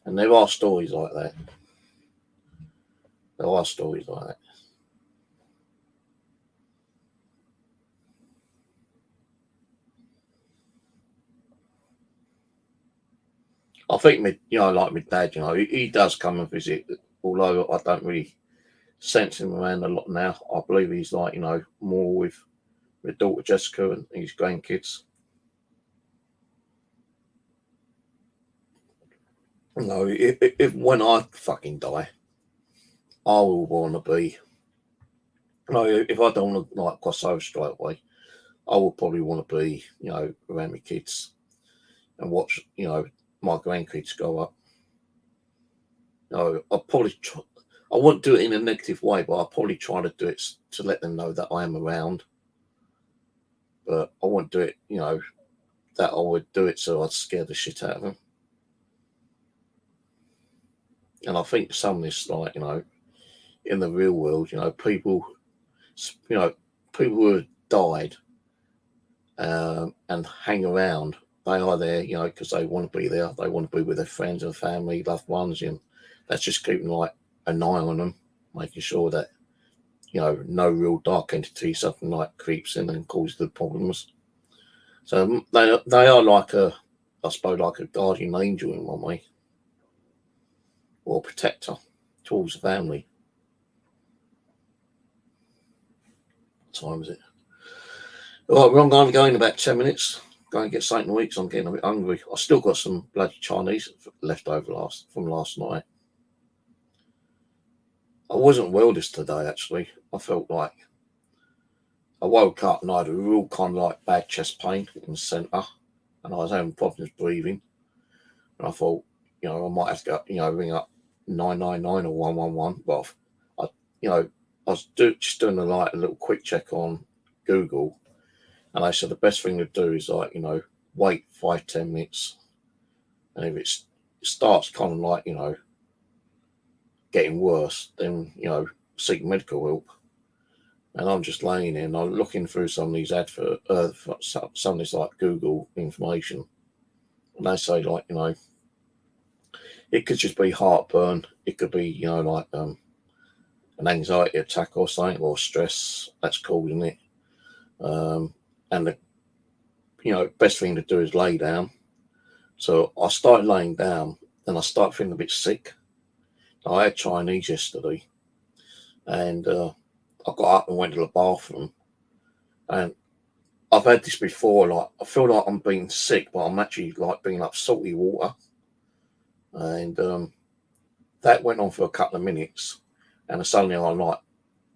And there are stories like that. There are stories like that. I think like my dad, he does come and visit, although I don't really sense him around a lot now. I believe he's more with my daughter Jessica and his grandkids. If when I fucking die, I will want to be. If I don't want to cross over straight away, I will probably want to be, around my kids and watch, my grandkids grow up. I'll probably try, I won't do it in a negative way, but I'll probably try to do it to let them know that I am around. But I won't do it, that I would do it so I'd scare the shit out of them. And I think some of this, in the real world, people who have died and hang around, they are there, because they want to be there. They want to be with their friends and family, loved ones, and that's just keeping an eye on them, making sure that no real dark entity, something like creeps in and causes the problems. So they are like I suppose, like a guardian angel in one way, or protector towards the family. What time is it? All right, we're going to go in about 10 minutes. Go and get something to eat, so I'm getting a bit hungry. I still got some bloody Chinese left over from last night. I wasn't well today, actually. I felt like I woke up and I had a real kind of like bad chest pain in the centre, and I was having problems breathing. And I thought, I might have to go, ring up 999 or 111. But I was just doing a little quick check on Google, and they said the best thing to do is wait 5-10 minutes, and if it starts kind of like getting worse, then seek medical help. And I'm just laying there and I'm looking through some of these some of this like Google information, and they say it could just be heartburn, it could be an anxiety attack or something, or stress that's causing it. And the best thing to do is lay down. So I started laying down, and I started feeling a bit sick. I had Chinese yesterday, and I got up and went to the bathroom. And I've had this before. Like, I feel like I'm being sick, but I'm actually like being up salty water. And that went on for a couple of minutes, and suddenly I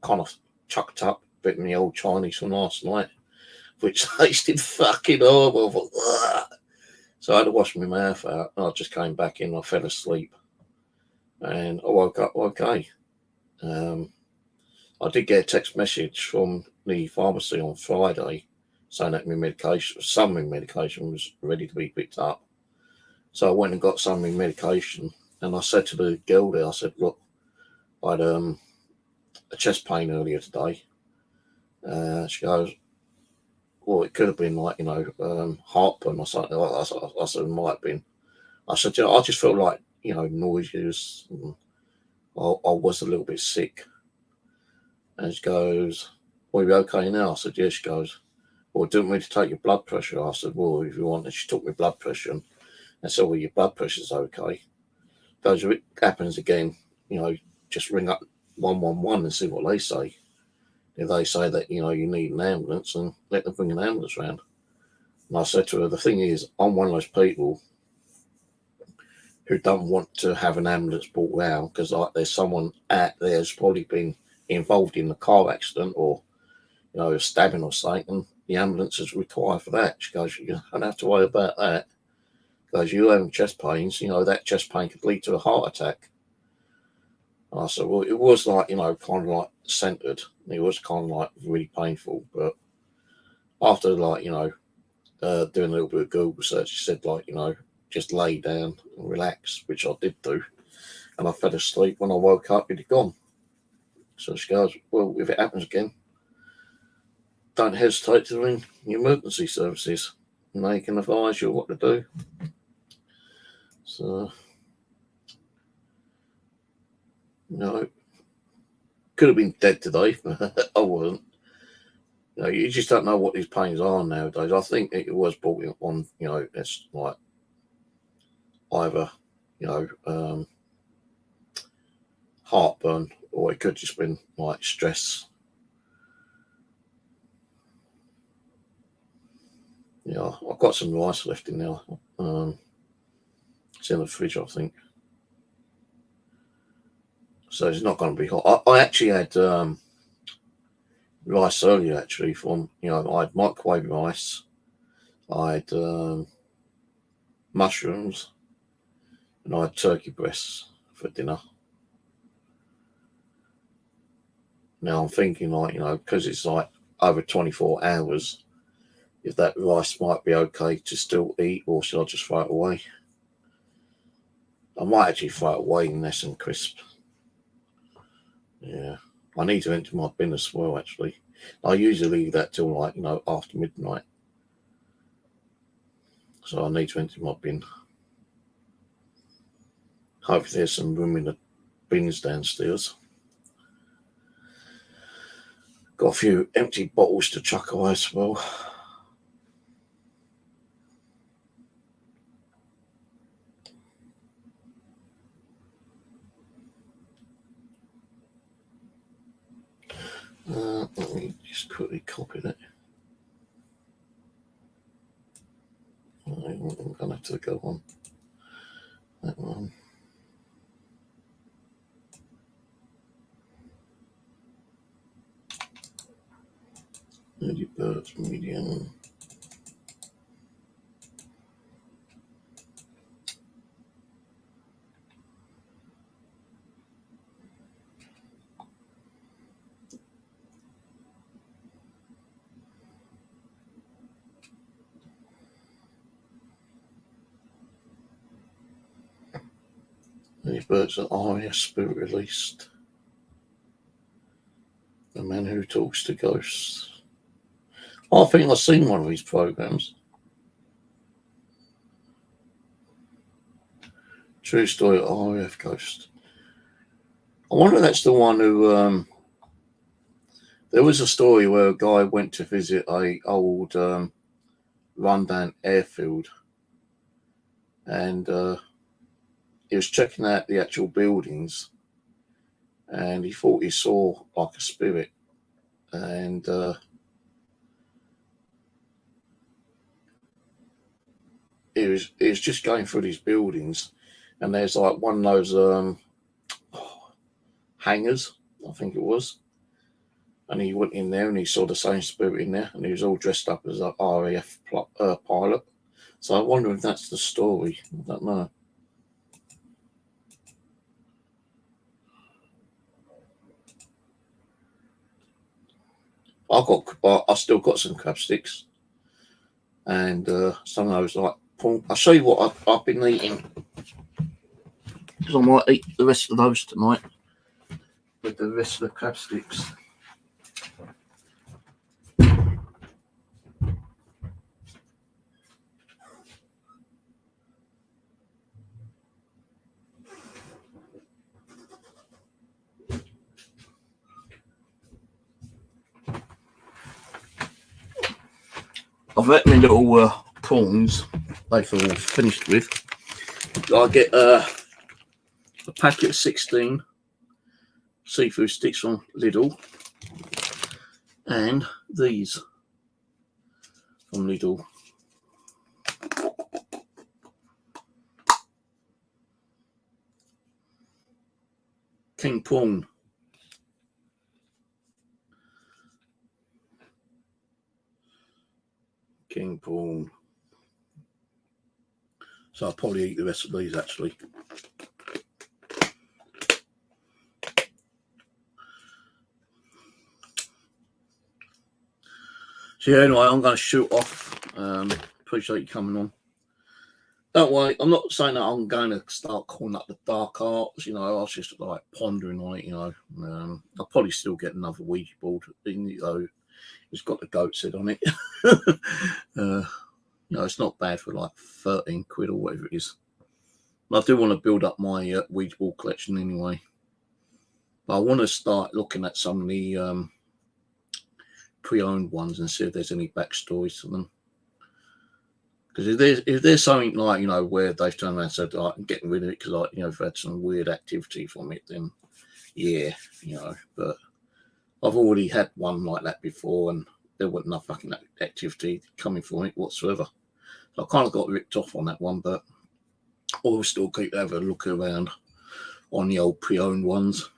kind of chucked up a bit of the old Chinese from last night, which tasted fucking horrible. Thought, so I had to wash my mouth out, and I just came back in. I fell asleep, and I woke up okay. I did get a text message from the pharmacy on Friday saying that some of my medication was ready to be picked up. So I went and got some of my medication, and I said to the girl there, I said, look, I had a chest pain earlier today. She goes, well, it could have been heartburn or something. I said, it might have been. I said, I just felt like, nauseous. I was a little bit sick. And she goes, well, are you okay now? I said, yes. She goes, well, didn't we take your blood pressure? I said, well, if you want. And she took my blood pressure and said, well, your blood pressure's okay. Goes, if it happens again, just ring up 111 and see what they say. If they say that, you need an ambulance, and let them bring an ambulance round. And I said to her, the thing is, I'm one of those people who don't want to have an ambulance brought round because there's someone out there who's probably been involved in a car accident or a stabbing or something, and the ambulance is required for that. She goes, you don't have to worry about that. Because you're having chest pains, that chest pain could lead to a heart attack. And I said, well, it was kind of like centered. It was kind of like really painful, but after doing a little bit of Google search, she said just lay down and relax, which I did do, and I fell asleep. When I woke up, it had gone. So she goes, well, if it happens again, don't hesitate to ring the emergency services, and they can advise you what to do. So, could have been dead today, but I wasn't. You just don't know what these pains are nowadays. I think it was brought on, it's like either, heartburn, or it could just been like stress. I've got some rice left in there. It's in the fridge, I think. So it's not going to be hot. I actually had rice earlier, actually, from, I had microwave rice. I had mushrooms, and I had turkey breasts for dinner. Now I'm thinking, because it's like over 24 hours, if that rice might be okay to still eat, or should I just throw it away? I might actually throw it away nice and crisp. Yeah, I need to empty my bin as well, actually. I usually leave that till after midnight. So I need to empty my bin. Hopefully there's some room in the bins downstairs. Got a few empty bottles to chuck away as well. Let me just quickly copy that. I'm going to have to go on that one. Early birds, medium. Early birds are Aria, spirit released. The man who talks to ghosts. I think I've seen one of these programs. True story of RAF Ghost. I wonder if that's the one who. There was a story where a guy went to visit a old rundown airfield, and he was checking out the actual buildings, and he thought he saw like a spirit, and he was just going through these buildings, and there's like one of those hangars, I think it was, and he went in there and he saw the same spirit in there, and he was all dressed up as an RAF pilot. So I wonder if that's the story. I don't know. I've still got some crab sticks, and some of those like prawn. I'll show you what I've been eating, because I might eat the rest of those tonight with the rest of the crab sticks. I've let my little prawns, they've all finished with. I get a packet of 16 seafood sticks from Lidl, and these from Lidl. King prawn. King prawn. So I'll probably eat the rest of these actually. So yeah, anyway, I'm going to shoot off. Appreciate you coming on. Don't worry, I'm not saying that I'm going to start calling up the dark arts. You know, I was just like pondering on it. You know, I'll probably still get another Ouija board, even though it's got the goat's head on it. You know, it's not bad for like 13 quid or whatever it is. But I do want to build up my Ouija board collection anyway. But I want to start looking at some of the pre-owned ones and see if there's any backstories to them. Because if there's something like, you know, where they've turned around and said, I'm getting rid of it because, like, you know, I've had some weird activity from it, then yeah, you know. But I've already had one like that before, and there wasn't enough fucking activity coming from it whatsoever. So I kind of got ripped off on that one, but I'll still keep having a look around on the old pre-owned ones.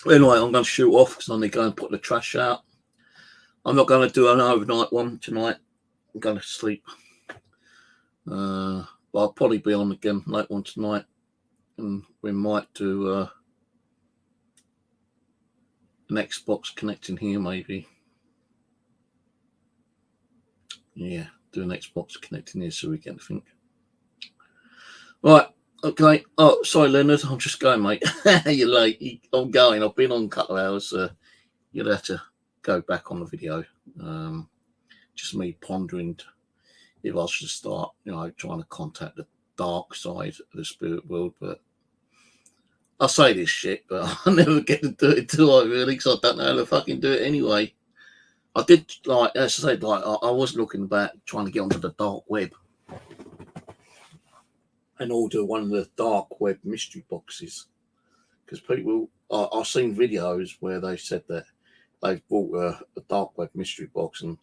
Anyway, I'm going to shoot off because I'm going to go and put the trash out. I'm not going to do an overnight one tonight. I'm going to sleep. But I'll probably be on again late one tonight. And we might do an Xbox connecting here, maybe. Yeah, do an Xbox connecting here so we can think. Right, okay. Oh, sorry, Leonard. I'm just going, mate. You're late. I'm going. I've been on a couple of hours. You'll have to go back on the video. Just me pondering if I should start, you know, trying to contact the dark side of the spirit world, but I say this shit, but I never get to do it, do I, really? Because I don't know how to fucking do it anyway. I did, like, as I said, like, I was looking back, trying to get onto the dark web and order one of the dark web mystery boxes. Because people, I've seen videos where they said that they've bought a dark web mystery box and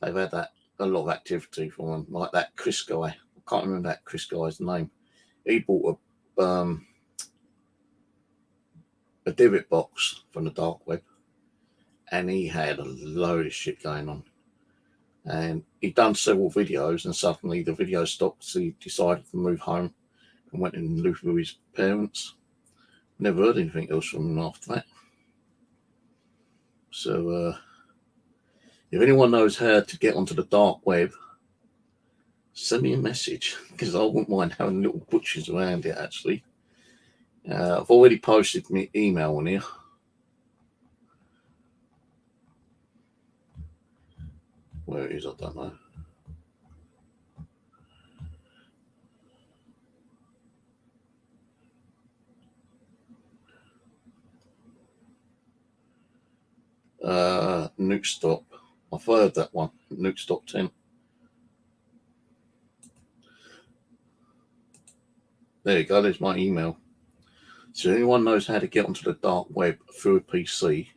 they've had that a lot of activity from them. Like that Chris guy, I can't remember that Chris guy's name. He bought a divot box from the dark web, and he had a load of shit going on. And he'd done several videos, and suddenly the video stopped, so he decided to move home and went and lived with his parents. Never heard anything else from him after that. So, if anyone knows how to get onto the dark web, send me a message, because I wouldn't mind having little butchers around it, actually. I've already posted my email on here. Where it is, I don't know. Nuke Stop. I've heard that one. Nuke Stop 10. There you go. There's my email. So anyone knows how to get onto the dark web through a PC,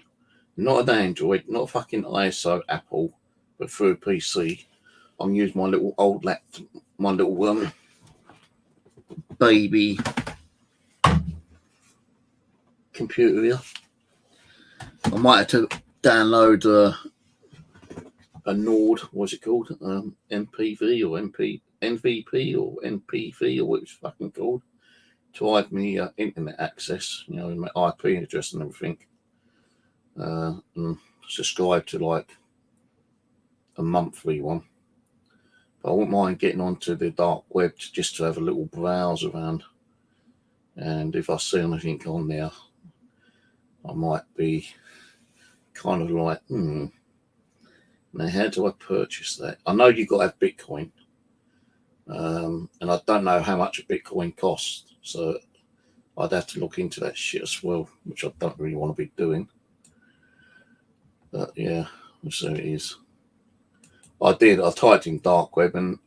not an Android, not a fucking ISO Apple, but through a PC, I'm using my little old laptop, my little baby computer here. I might have to download a Nord, what's it called? MPV or NVP or MPV or what it's fucking called, to hide me internet access, you know, my IP address and everything. And subscribe to like a monthly one. But I wouldn't mind getting onto the dark web just to have a little browse around. And if I see anything on there, I might be kind of like, now how do I purchase that? I know you've got to have Bitcoin. And I don't know how much a Bitcoin costs. So I'd have to look into that shit as well, which I don't really want to be doing. But yeah, so it is. I typed in dark web, and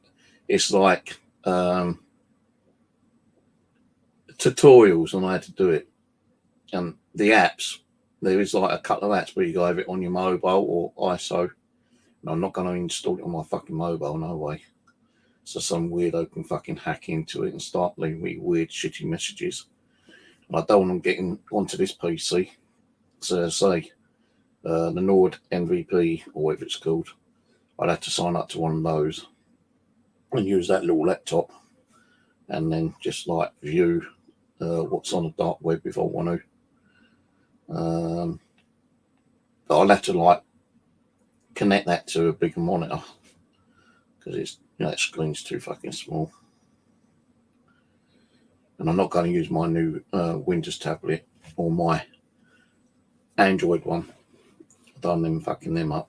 it's like tutorials on how to do it. And the apps, there is like a couple of apps where you go have it on your mobile or ISO. And I'm not going to install it on my fucking mobile, no way. So some weirdo can fucking hack into it and start leaving me weird, shitty messages. And I don't want them getting onto this PC. So say, the Nord MVP, or whatever it's called, I'd have to sign up to one of those and use that little laptop and then just like view what's on the dark web if I want to. But I'll have to like connect that to a bigger monitor, because it's, you know, that screen's too fucking small. And I'm not going to use my new Windows tablet or my Android one. I've done them fucking them up.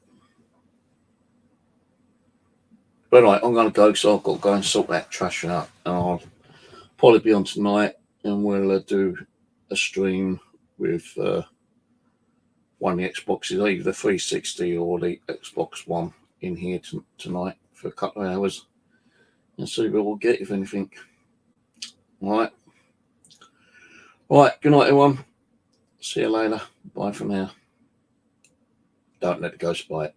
But anyway, I'm going to go, so I've got to go and sort that trash out. And I'll probably be on tonight, and we'll do a stream with one of the Xboxes, either the 360 or the Xbox One, in here tonight for a couple of hours, and see what we'll get, if anything. All right, good night, everyone. See you later. Bye for now. Don't let the ghost bite.